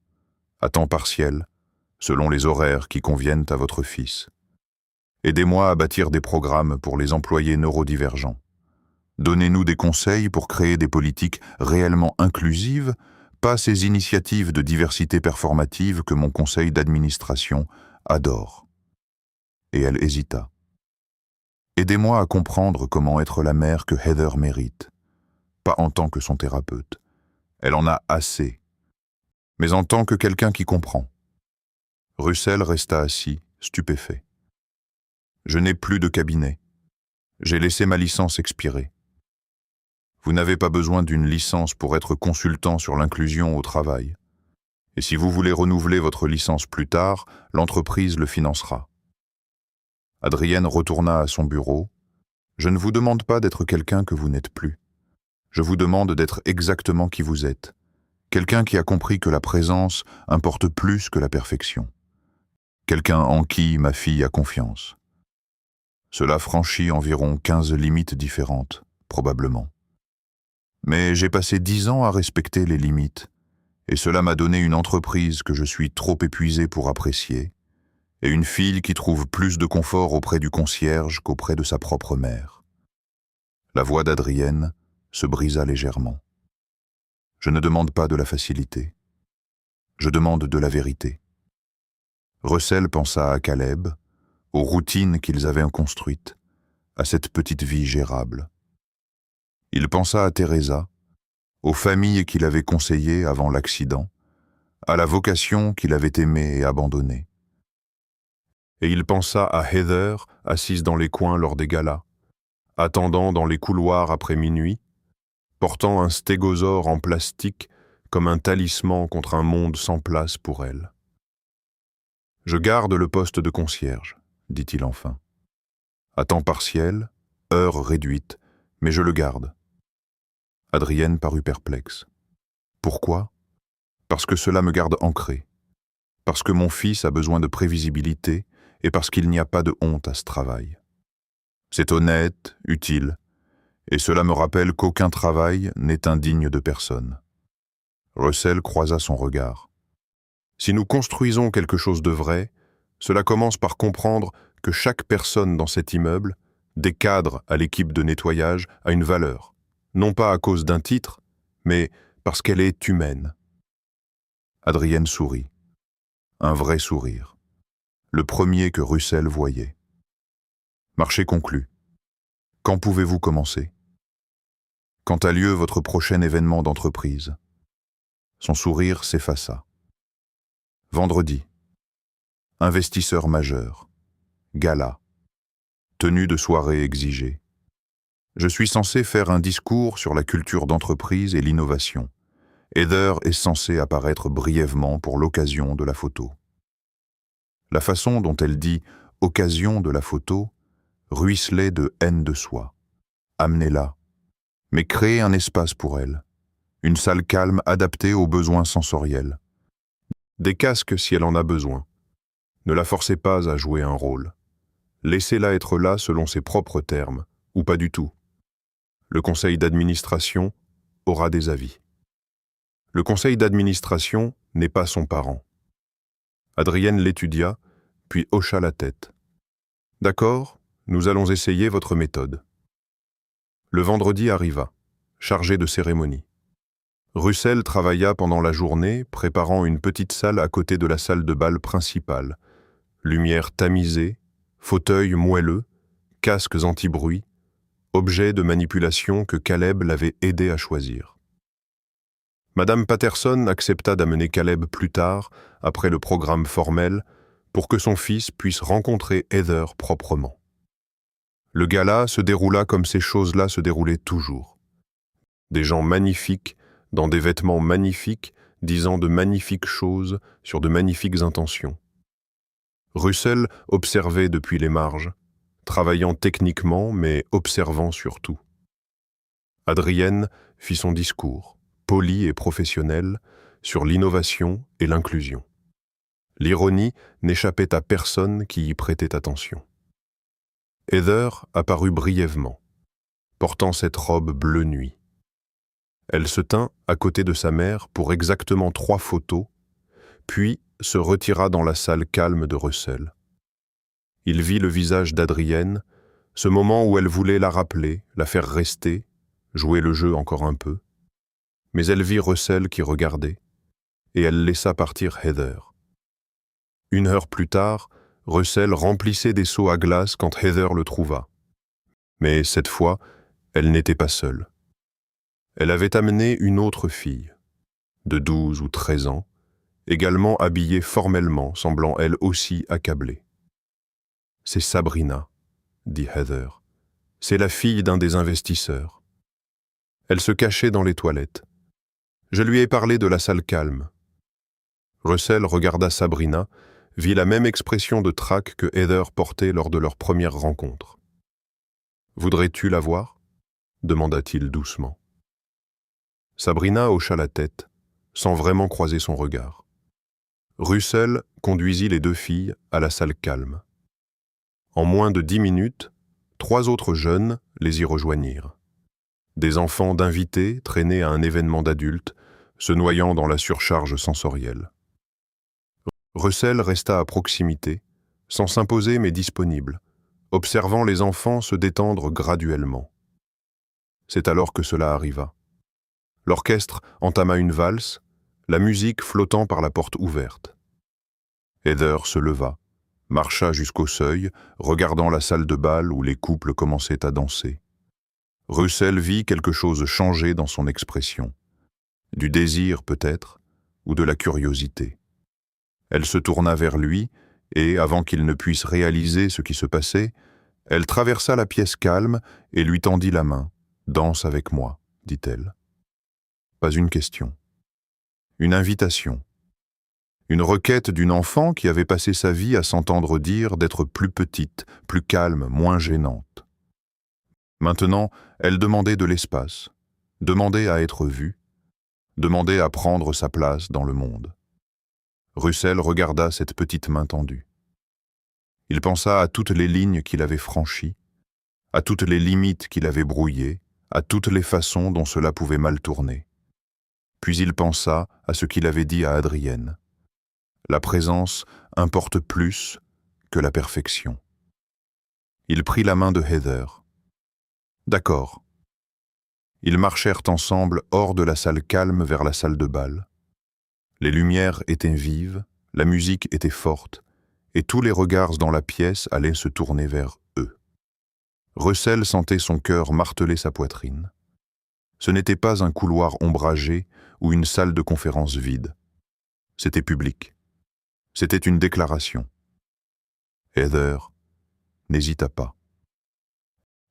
à temps partiel, selon les horaires qui conviennent à votre fils. Aidez-moi à bâtir des programmes pour les employés neurodivergents. Donnez-nous des conseils pour créer des politiques réellement inclusives, pas ces initiatives de diversité performative que mon conseil d'administration adore. Et elle hésita. Aidez-moi à comprendre comment être la mère que Heather mérite, pas en tant que son thérapeute. Elle en a assez, mais en tant que quelqu'un qui comprend. Russell resta assis, stupéfait. Je n'ai plus de cabinet. J'ai laissé ma licence expirer. Vous n'avez pas besoin d'une licence pour être consultant sur l'inclusion au travail. Et si vous voulez renouveler votre licence plus tard, l'entreprise le financera. Adrienne retourna à son bureau. Je ne vous demande pas d'être quelqu'un que vous n'êtes plus. Je vous demande d'être exactement qui vous êtes. Quelqu'un qui a compris que la présence importe plus que la perfection. Quelqu'un en qui ma fille a confiance. Cela franchit environ 15 limites différentes, probablement. Mais j'ai passé 10 ans à respecter les limites, et cela m'a donné une entreprise que je suis trop épuisé pour apprécier, et une fille qui trouve plus de confort auprès du concierge qu'auprès de sa propre mère. La voix d'Adrienne se brisa légèrement. Je ne demande pas de la facilité. Je demande de la vérité. Russell pensa à Caleb, aux routines qu'ils avaient construites, à cette petite vie gérable. Il pensa à Teresa, aux familles qu'il avait conseillées avant l'accident, à la vocation qu'il avait aimée et abandonnée. Et il pensa à Heather, assise dans les coins lors des galas, attendant dans les couloirs après minuit, portant un stégosaure en plastique comme un talisman contre un monde sans place pour elle. « Je garde le poste de concierge, » dit-il enfin. « À temps partiel, heure réduite, mais je le garde. » Adrienne parut perplexe. « Pourquoi ? Parce que cela me garde ancré. Parce que mon fils a besoin de prévisibilité et parce qu'il n'y a pas de honte à ce travail. C'est honnête, utile, et cela me rappelle qu'aucun travail n'est indigne de personne. » Russell croisa son regard. « Si nous construisons quelque chose de vrai, cela commence par comprendre que chaque personne dans cet immeuble, des cadres à l'équipe de nettoyage, a une valeur, non pas à cause d'un titre, mais parce qu'elle est humaine. » Adrienne sourit. Un vrai sourire. Le premier que Russell voyait. « Marché conclu. Quand pouvez-vous commencer ? Quand a lieu votre prochain événement d'entreprise ? » Son sourire s'effaça. « Vendredi. Investisseur majeur. Gala. Tenue de soirée exigée. Je suis censé faire un discours sur la culture d'entreprise et l'innovation. Heather est censée apparaître brièvement pour l'occasion de la photo. » La façon dont elle dit « occasion de la photo » ruisselait de haine de soi. Amenez-la, mais créez un espace pour elle. Une salle calme adaptée aux besoins sensoriels. Des casques si elle en a besoin. Ne la forcez pas à jouer un rôle. Laissez-la être là selon ses propres termes, ou pas du tout. Le conseil d'administration aura des avis. Le conseil d'administration n'est pas son parent. Adrienne l'étudia, puis hocha la tête. « D'accord, nous allons essayer votre méthode. » Le vendredi arriva, chargé de cérémonie. Russell travailla pendant la journée, préparant une petite salle à côté de la salle de bal principale. Lumière tamisée, fauteuils moelleux, casques anti-bruit, objets de manipulation que Caleb l'avait aidé à choisir. Madame Patterson accepta d'amener Caleb plus tard, après le programme formel, pour que son fils puisse rencontrer Heather proprement. Le gala se déroula comme ces choses-là se déroulaient toujours. Des gens magnifiques, dans des vêtements magnifiques, disant de magnifiques choses sur de magnifiques intentions. Russell observait depuis les marges, travaillant techniquement mais observant surtout. Adrienne fit son discours, poli et professionnel, sur l'innovation et l'inclusion. L'ironie n'échappait à personne qui y prêtait attention. Heather apparut brièvement, portant cette robe bleu nuit. Elle se tint à côté de sa mère pour exactement 3 photos, puis se retira dans la salle calme de Russell. Il vit le visage d'Adrienne, ce moment où elle voulait la rappeler, la faire rester, jouer le jeu encore un peu. Mais elle vit Russell qui regardait, et elle laissa partir Heather. 1 heure plus tard, Russell remplissait des seaux à glace quand Heather le trouva. Mais cette fois, elle n'était pas seule. Elle avait amené une autre fille, de 12 ou 13 ans, également habillée formellement, semblant elle aussi accablée. « C'est Sabrina », dit Heather. « C'est la fille d'un des investisseurs. » Elle se cachait dans les toilettes. Je lui ai parlé de la salle calme. Russell regarda Sabrina, vit la même expression de trac que Heather portait lors de leur première rencontre. « Voudrais-tu la voir » demanda-t-il doucement. Sabrina hocha la tête, sans vraiment croiser son regard. Russell conduisit les 2 filles à la salle calme. En moins de 10 minutes, 3 autres jeunes les y rejoignirent. Des enfants d'invités traînés à un événement d'adultes, se noyant dans la surcharge sensorielle. Russell resta à proximité, sans s'imposer mais disponible, observant les enfants se détendre graduellement. C'est alors que cela arriva. L'orchestre entama une valse, la musique flottant par la porte ouverte. Heather se leva, marcha jusqu'au seuil, regardant la salle de bal où les couples commençaient à danser. Russell vit quelque chose changer dans son expression. Du désir peut-être, ou de la curiosité. Elle se tourna vers lui, et, avant qu'il ne puisse réaliser ce qui se passait, elle traversa la pièce calme et lui tendit la main. « Danse avec moi », dit-elle. Pas une question. Une invitation. Une requête d'une enfant qui avait passé sa vie à s'entendre dire d'être plus petite, plus calme, moins gênante. Maintenant, elle demandait de l'espace, demandait à être vue, demandait à prendre sa place dans le monde. Russell regarda cette petite main tendue. Il pensa à toutes les lignes qu'il avait franchies, à toutes les limites qu'il avait brouillées, à toutes les façons dont cela pouvait mal tourner. Puis il pensa à ce qu'il avait dit à Adrienne. La présence importe plus que la perfection. Il prit la main de Heather. D'accord. Ils marchèrent ensemble hors de la salle calme vers la salle de bal. Les lumières étaient vives, la musique était forte, et tous les regards dans la pièce allaient se tourner vers eux. Russell sentait son cœur marteler sa poitrine. Ce n'était pas un couloir ombragé ou une salle de conférence vide. C'était public. C'était une déclaration. Heather n'hésita pas.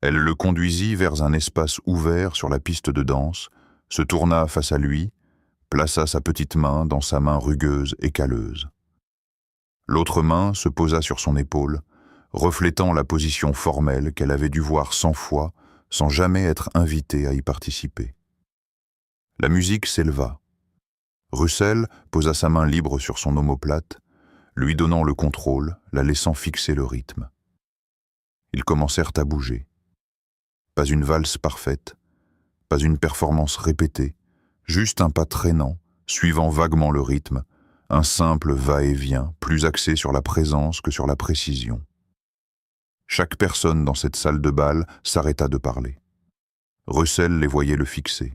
Elle le conduisit vers un espace ouvert sur la piste de danse, se tourna face à lui, plaça sa petite main dans sa main rugueuse et calleuse. L'autre main se posa sur son épaule, reflétant la position formelle qu'elle avait dû voir 100 fois sans jamais être invitée à y participer. La musique s'éleva. Russell posa sa main libre sur son omoplate, lui donnant le contrôle, la laissant fixer le rythme. Ils commencèrent à bouger. Pas une valse parfaite, pas une performance répétée, juste un pas traînant, suivant vaguement le rythme, un simple va-et-vient, plus axé sur la présence que sur la précision. Chaque personne dans cette salle de bal s'arrêta de parler. Russell les voyait le fixer.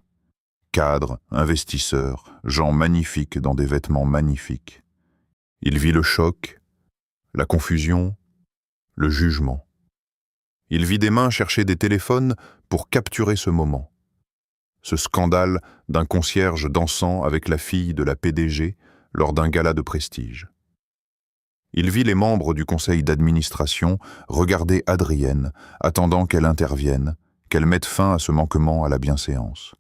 Cadres, investisseurs, gens magnifiques dans des vêtements magnifiques. Il vit le choc, la confusion, le jugement. Il vit des mains chercher des téléphones pour capturer ce moment. Ce scandale d'un concierge dansant avec la fille de la PDG lors d'un gala de prestige. Il vit les membres du conseil d'administration regarder Adrienne, attendant qu'elle intervienne, qu'elle mette fin à ce manquement à la bienséance.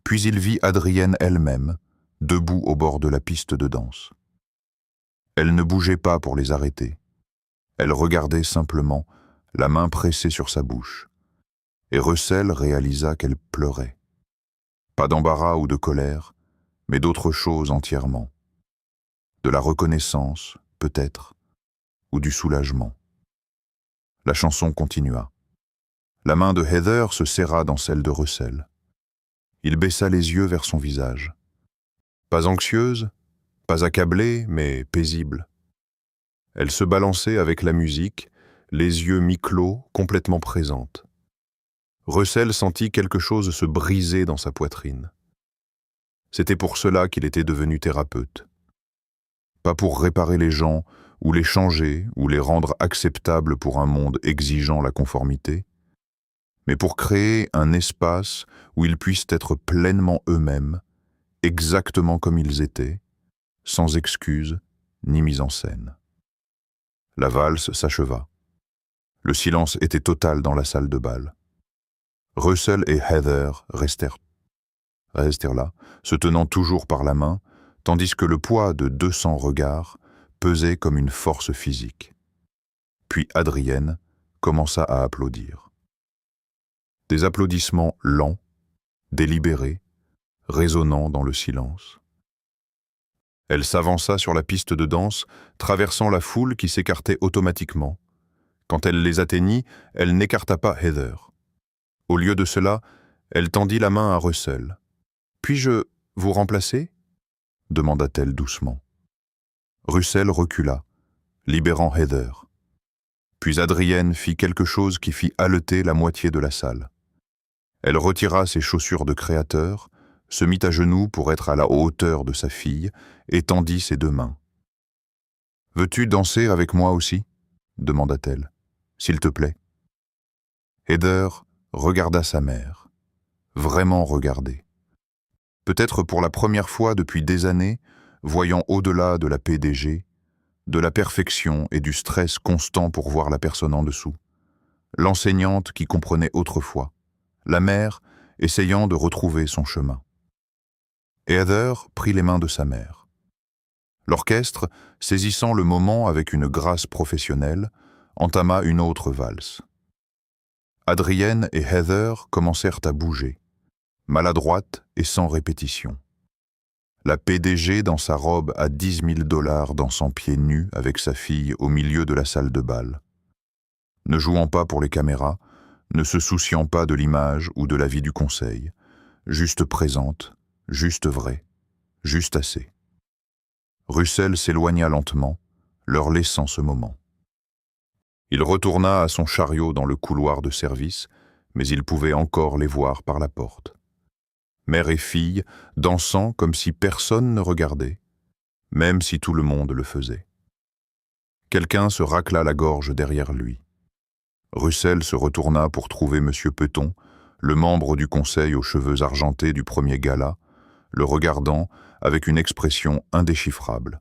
Puis il vit Adrienne elle-même, debout au bord de la piste de danse. Elle ne bougeait pas pour les arrêter. Elle regardait simplement, la main pressée sur sa bouche. Et Russell réalisa qu'elle pleurait. Pas d'embarras ou de colère, mais d'autre chose entièrement. De la reconnaissance, peut-être, ou du soulagement. La chanson continua. La main de Heather se serra dans celle de Russell. Il baissa les yeux vers son visage. Pas anxieuse, pas accablée, mais paisible. Elle se balançait avec la musique, les yeux mi-clos, complètement présente. Russell sentit quelque chose se briser dans sa poitrine. C'était pour cela qu'il était devenu thérapeute. Pas pour réparer les gens, ou les changer, ou les rendre acceptables pour un monde exigeant la conformité, mais pour créer un espace où ils puissent être pleinement eux-mêmes, exactement comme ils étaient, sans excuse ni mise en scène. La valse s'acheva. Le silence était total dans la salle de bal. Russell et Heather restèrent là, se tenant toujours par la main, tandis que le poids de 200 regards pesait comme une force physique. Puis Adrienne commença à applaudir. Des applaudissements lents, délibérés, résonnant dans le silence. Elle s'avança sur la piste de danse, traversant la foule qui s'écartait automatiquement. Quand elle les atteignit, elle n'écarta pas Heather. Au lieu de cela, elle tendit la main à Russell. « Puis-je vous remplacer ?» demanda-t-elle doucement. Russell recula, libérant Heather. Puis Adrienne fit quelque chose qui fit haleter la moitié de la salle. Elle retira ses chaussures de créateur, se mit à genoux pour être à la hauteur de sa fille et tendit ses deux mains. « Veux-tu danser avec moi aussi ?» demanda-t-elle. « S'il te plaît. » Heather regarda sa mère. Vraiment regarder. Peut-être pour la première fois depuis des années, voyant au-delà de la PDG, de la perfection et du stress constant pour voir la personne en dessous. L'enseignante qui comprenait autrefois. La mère essayant de retrouver son chemin. Et Heather prit les mains de sa mère. L'orchestre, saisissant le moment avec une grâce professionnelle, entama une autre valse. Adrienne et Heather commencèrent à bouger, maladroite et sans répétition. La PDG dans sa robe à 10 000 $ dansant pieds nus avec sa fille au milieu de la salle de bal. Ne jouant pas pour les caméras, ne se souciant pas de l'image ou de la vie du conseil, juste présente, juste vraie, juste assez. Russell s'éloigna lentement, leur laissant ce moment. Il retourna à son chariot dans le couloir de service, mais il pouvait encore les voir par la porte. Mère et fille, dansant comme si personne ne regardait, même si tout le monde le faisait. Quelqu'un se racla la gorge derrière lui. Russell se retourna pour trouver M. Peton, le membre du conseil aux cheveux argentés du premier gala, le regardant avec une expression indéchiffrable.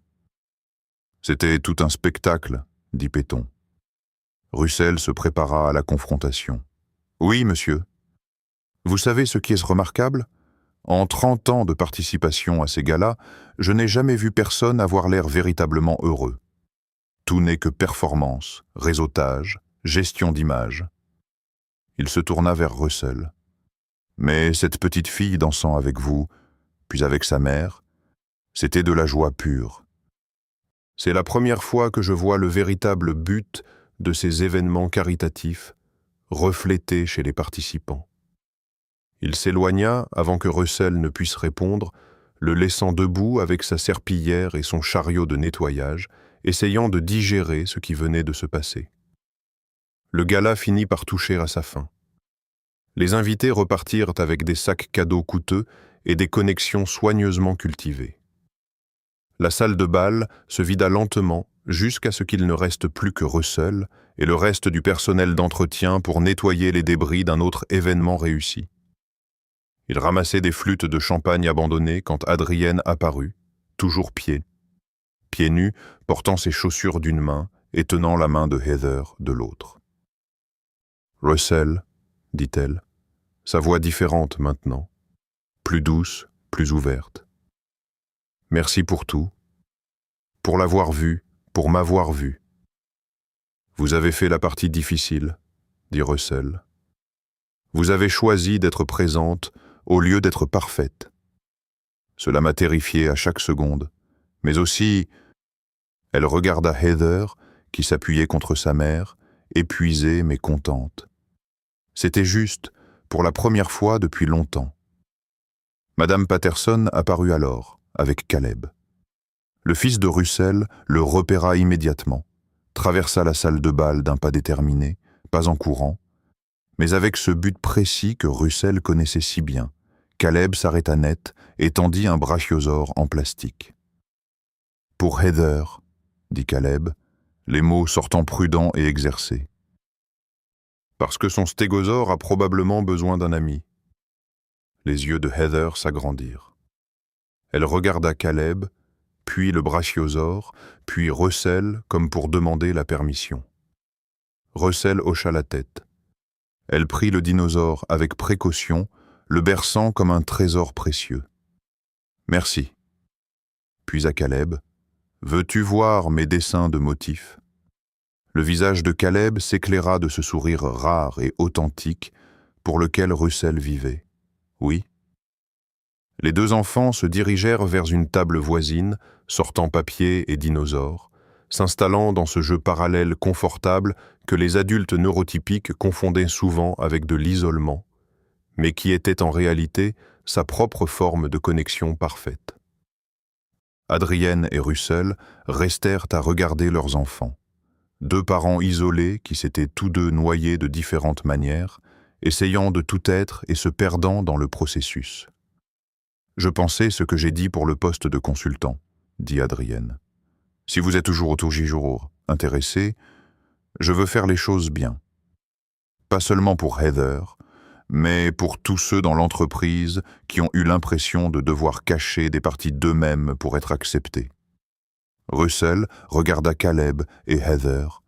« C'était tout un spectacle, » dit Peton. Russell se prépara à la confrontation. « Oui, monsieur. Vous savez ce qui est remarquable ? En 30 ans de participation à ces galas, je n'ai jamais vu personne avoir l'air véritablement heureux. Tout n'est que performance, réseautage, gestion d'image. » Il se tourna vers Russell. « Mais cette petite fille dansant avec vous, puis avec sa mère, c'était de la joie pure. C'est la première fois que je vois le véritable but de ces événements caritatifs reflété chez les participants. » Il s'éloigna avant que Russell ne puisse répondre, le laissant debout avec sa serpillière et son chariot de nettoyage, essayant de digérer ce qui venait de se passer. Le gala finit par toucher à sa fin. Les invités repartirent avec des sacs cadeaux coûteux et des connexions soigneusement cultivées. La salle de bal se vida lentement jusqu'à ce qu'il ne reste plus que Russell et le reste du personnel d'entretien pour nettoyer les débris d'un autre événement réussi. Il ramassait des flûtes de champagne abandonnées quand Adrienne apparut, toujours pieds nus, portant ses chaussures d'une main et tenant la main de Heather de l'autre. « Russell, » dit-elle, sa voix différente maintenant, plus douce, plus ouverte. « Merci pour tout, pour l'avoir vu, pour m'avoir vu. Vous avez fait la partie difficile, » dit Russell. « Vous avez choisi d'être présente au lieu d'être parfaite. Cela m'a terrifié à chaque seconde, mais aussi... » Elle regarda Heather, qui s'appuyait contre sa mère, épuisée mais contente. C'était juste, pour la première fois depuis longtemps. Madame Patterson apparut alors, avec Caleb. Le fils de Russell le repéra immédiatement, traversa la salle de bal d'un pas déterminé, pas en courant, mais avec ce but précis que Russell connaissait si bien. Caleb s'arrêta net et tendit un brachiosaure en plastique. « Pour Heather », dit Caleb, les mots sortant prudents et exercés. « Parce que son stégosaure a probablement besoin d'un ami. » Les yeux de Heather s'agrandirent. Elle regarda Caleb, puis le brachiosaure, puis Russell comme pour demander la permission. Russell hocha la tête. Elle prit le dinosaure avec précaution, le berçant comme un trésor précieux. « Merci. » Puis à Caleb, « Veux-tu voir mes dessins de motifs ?» Le visage de Caleb s'éclaira de ce sourire rare et authentique pour lequel Russell vivait. Oui. Les deux enfants se dirigèrent vers une table voisine, sortant papier et dinosaures, s'installant dans ce jeu parallèle confortable que les adultes neurotypiques confondaient souvent avec de l'isolement, mais qui était en réalité sa propre forme de connexion parfaite. Adrienne et Russell restèrent à regarder leurs enfants. Deux parents isolés qui s'étaient tous deux noyés de différentes manières, essayant de tout être et se perdant dans le processus. « Je pensais ce que j'ai dit pour le poste de consultant », dit Adrienne. « Si vous êtes toujours intéressé, je veux faire les choses bien. Pas seulement pour Heather, mais pour tous ceux dans l'entreprise qui ont eu l'impression de devoir cacher des parties d'eux-mêmes pour être acceptés. » Russell regarda Caleb et Heather,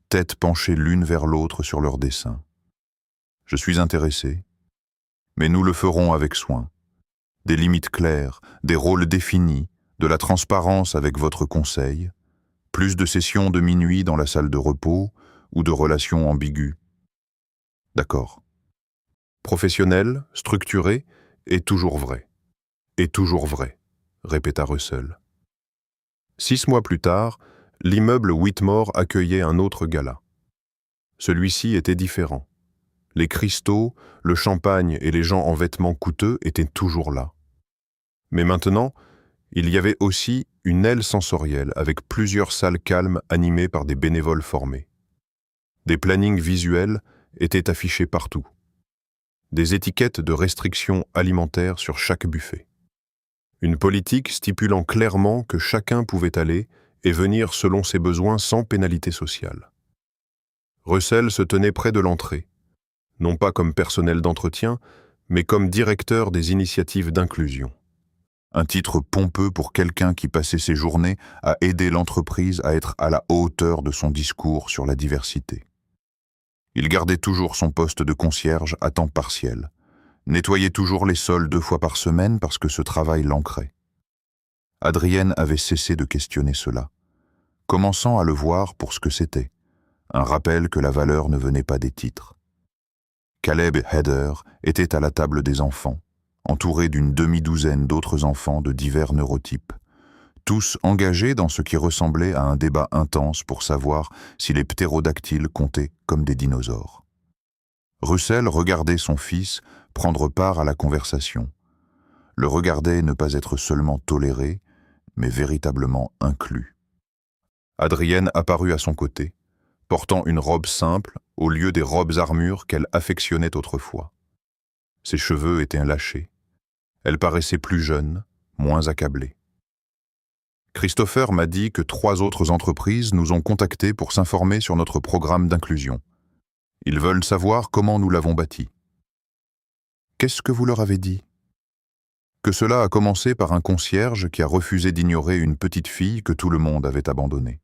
tête penchée l'une vers l'autre sur leur dessin. « Je suis intéressé, mais nous le ferons avec soin. Des limites claires, des rôles définis, de la transparence avec votre conseil, plus de sessions de minuit dans la salle de repos ou de relations ambiguës. D'accord. Professionnel, structuré et toujours vrai. Et toujours vrai, répéta Russell. 6 mois plus tard, l'immeuble Whitmore accueillait un autre gala. Celui-ci était différent. Les cristaux, le champagne et les gens en vêtements coûteux étaient toujours là. Mais maintenant, il y avait aussi une aile sensorielle avec plusieurs salles calmes animées par des bénévoles formés. Des plannings visuels étaient affichés partout. Des étiquettes de restrictions alimentaires sur chaque buffet. Une politique stipulant clairement que chacun pouvait aller et venir selon ses besoins sans pénalité sociale. Russell se tenait près de l'entrée, non pas comme personnel d'entretien, mais comme directeur des initiatives d'inclusion. Un titre pompeux pour quelqu'un qui passait ses journées à aider l'entreprise à être à la hauteur de son discours sur la diversité. Il gardait toujours son poste de concierge à temps partiel, nettoyait toujours les sols 2 fois par semaine parce que ce travail l'ancrait. Adrienne avait cessé de questionner cela, commençant à le voir pour ce que c'était, un rappel que la valeur ne venait pas des titres. Caleb et Heather étaient à la table des enfants, entourés d'une demi-douzaine d'autres enfants de divers neurotypes, tous engagés dans ce qui ressemblait à un débat intense pour savoir si les ptérodactyles comptaient comme des dinosaures. Russell regardait son fils prendre part à la conversation, le regardait ne pas être seulement toléré, mais véritablement inclus. Adrienne apparut à son côté, portant une robe simple au lieu des robes armures qu'elle affectionnait autrefois. Ses cheveux étaient lâchés. Elle paraissait plus jeune, moins accablée. Christopher m'a dit que 3 autres entreprises nous ont contactés pour s'informer sur notre programme d'inclusion. Ils veulent savoir comment nous l'avons bâti. Qu'est-ce que vous leur avez dit? Que cela a commencé par un concierge qui a refusé d'ignorer une petite fille que tout le monde avait abandonnée.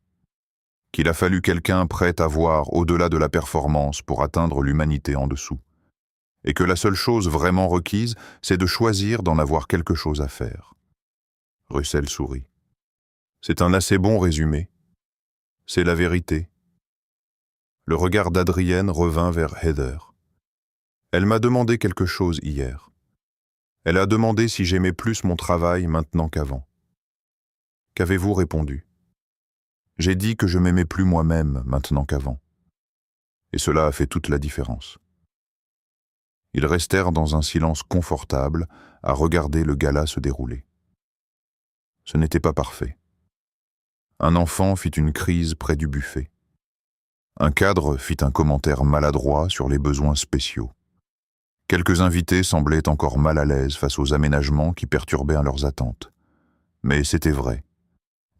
Qu'il a fallu quelqu'un prêt à voir au-delà de la performance pour atteindre l'humanité en dessous. Et que la seule chose vraiment requise, c'est de choisir d'en avoir quelque chose à faire. Russell sourit. C'est un assez bon résumé. C'est la vérité. Le regard d'Adrienne revint vers Heather. Elle m'a demandé quelque chose hier. Elle a demandé si j'aimais plus mon travail maintenant qu'avant. Qu'avez-vous répondu? J'ai dit que je m'aimais plus moi-même maintenant qu'avant. Et cela a fait toute la différence. Ils restèrent dans un silence confortable à regarder le gala se dérouler. Ce n'était pas parfait. Un enfant fit une crise près du buffet. Un cadre fit un commentaire maladroit sur les besoins spéciaux. Quelques invités semblaient encore mal à l'aise face aux aménagements qui perturbaient leurs attentes. Mais c'était vrai.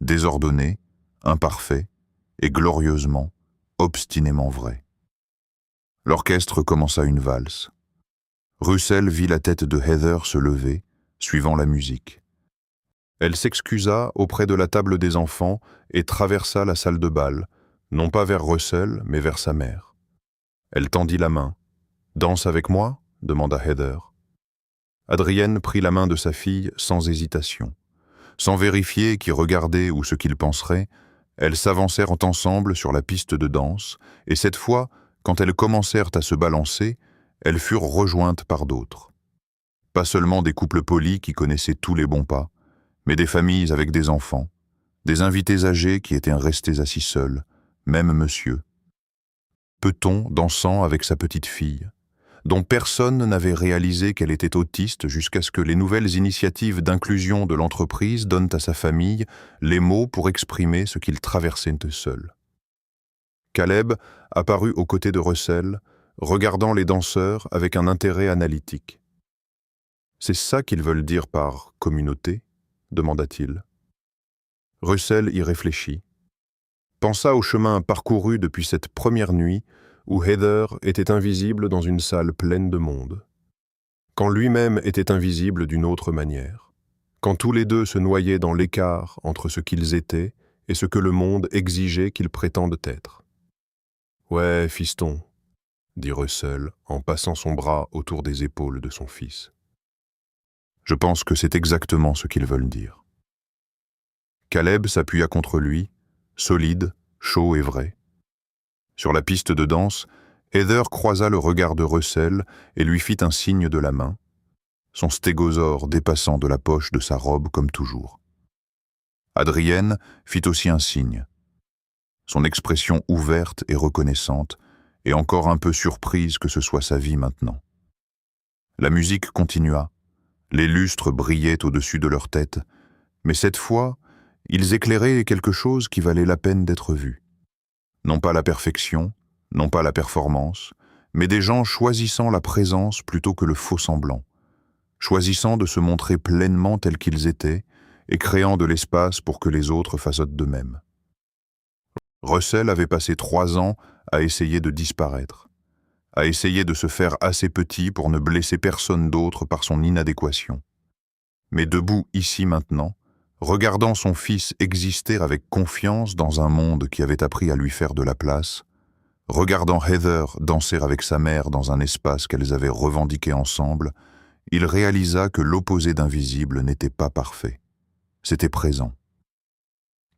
Désordonné, imparfait et glorieusement, obstinément vrai. L'orchestre commença une valse. Russell vit la tête de Heather se lever, suivant la musique. Elle s'excusa auprès de la table des enfants et traversa la salle de bal, non pas vers Russell, mais vers sa mère. Elle tendit la main. « Danse avec moi ?» demanda Heather. Adrienne prit la main de sa fille sans hésitation. Sans vérifier qui regardait ou ce qu'il penserait, elles s'avancèrent ensemble sur la piste de danse, et cette fois, quand elles commencèrent à se balancer, elles furent rejointes par d'autres. Pas seulement des couples polis qui connaissaient tous les bons pas, mais des familles avec des enfants, des invités âgés qui étaient restés assis seuls, même monsieur. Peton dansant avec sa petite fille, dont personne n'avait réalisé qu'elle était autiste jusqu'à ce que les nouvelles initiatives d'inclusion de l'entreprise donnent à sa famille les mots pour exprimer ce qu'il traversait seul. Caleb apparut aux côtés de Russell, regardant les danseurs avec un intérêt analytique. « C'est ça qu'ils veulent dire par « communauté » demanda-t-il. Russell y réfléchit, pensa au chemin parcouru depuis cette première nuit où Heather était invisible dans une salle pleine de monde, quand lui-même était invisible d'une autre manière, quand tous les deux se noyaient dans l'écart entre ce qu'ils étaient et ce que le monde exigeait qu'ils prétendent être. « Ouais, fiston, » dit Russell en passant son bras autour des épaules de son fils. « Je pense que c'est exactement ce qu'ils veulent dire. » Caleb s'appuya contre lui, solide, chaud et vrai. Sur la piste de danse, Heather croisa le regard de Russell et lui fit un signe de la main, son stégosaure dépassant de la poche de sa robe comme toujours. Adrienne fit aussi un signe, son expression ouverte et reconnaissante, et encore un peu surprise que ce soit sa vie maintenant. La musique continua, les lustres brillaient au-dessus de leur tête, mais cette fois, ils éclairaient quelque chose qui valait la peine d'être vu. Non pas la perfection, non pas la performance, mais des gens choisissant la présence plutôt que le faux semblant, choisissant de se montrer pleinement tels qu'ils étaient et créant de l'espace pour que les autres fassent de même. Russell avait passé 3 ans à essayer de disparaître, à essayer de se faire assez petit pour ne blesser personne d'autre par son inadéquation. Mais debout ici maintenant, regardant son fils exister avec confiance dans un monde qui avait appris à lui faire de la place, regardant Heather danser avec sa mère dans un espace qu'elles avaient revendiqué ensemble, il réalisa que l'opposé d'invisible n'était pas parfait. C'était présent.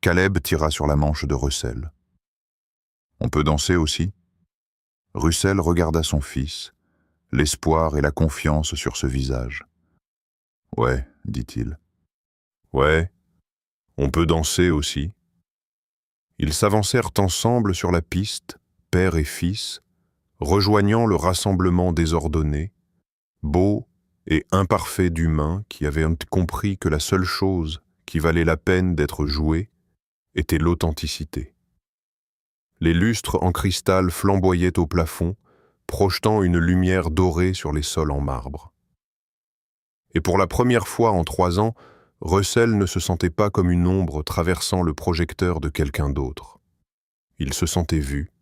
Caleb tira sur la manche de Russell. « On peut danser aussi ?» Russell regarda son fils, l'espoir et la confiance sur ce visage. « Ouais, dit-il. Ouais, on peut danser aussi. » Ils s'avancèrent ensemble sur la piste, père et fils, rejoignant le rassemblement désordonné, beau et imparfait d'humains qui avaient compris que la seule chose qui valait la peine d'être jouée était l'authenticité. Les lustres en cristal flamboyaient au plafond, projetant une lumière dorée sur les sols en marbre. Et pour la première fois en 3 ans, Russell ne se sentait pas comme une ombre traversant le projecteur de quelqu'un d'autre. Il se sentait vu,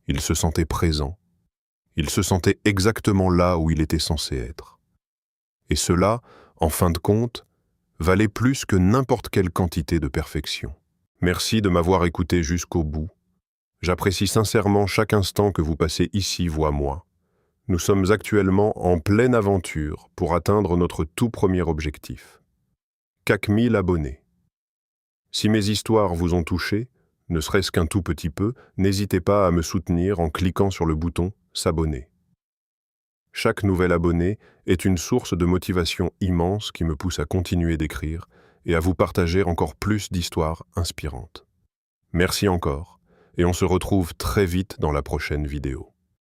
il se sentait présent, il se sentait exactement là où il était censé être. Et cela, en fin de compte, valait plus que n'importe quelle quantité de perfection. Merci de m'avoir écouté jusqu'au bout. J'apprécie sincèrement chaque instant que vous passez ici, moi. Nous sommes actuellement en pleine aventure pour atteindre notre tout premier objectif. 4000 abonnés. Si mes histoires vous ont touché, ne serait-ce qu'un tout petit peu, n'hésitez pas à me soutenir en cliquant sur le bouton « S'abonner ». Chaque nouvel abonné est une source de motivation immense qui me pousse à continuer d'écrire et à vous partager encore plus d'histoires inspirantes. Merci encore, et on se retrouve très vite dans la prochaine vidéo.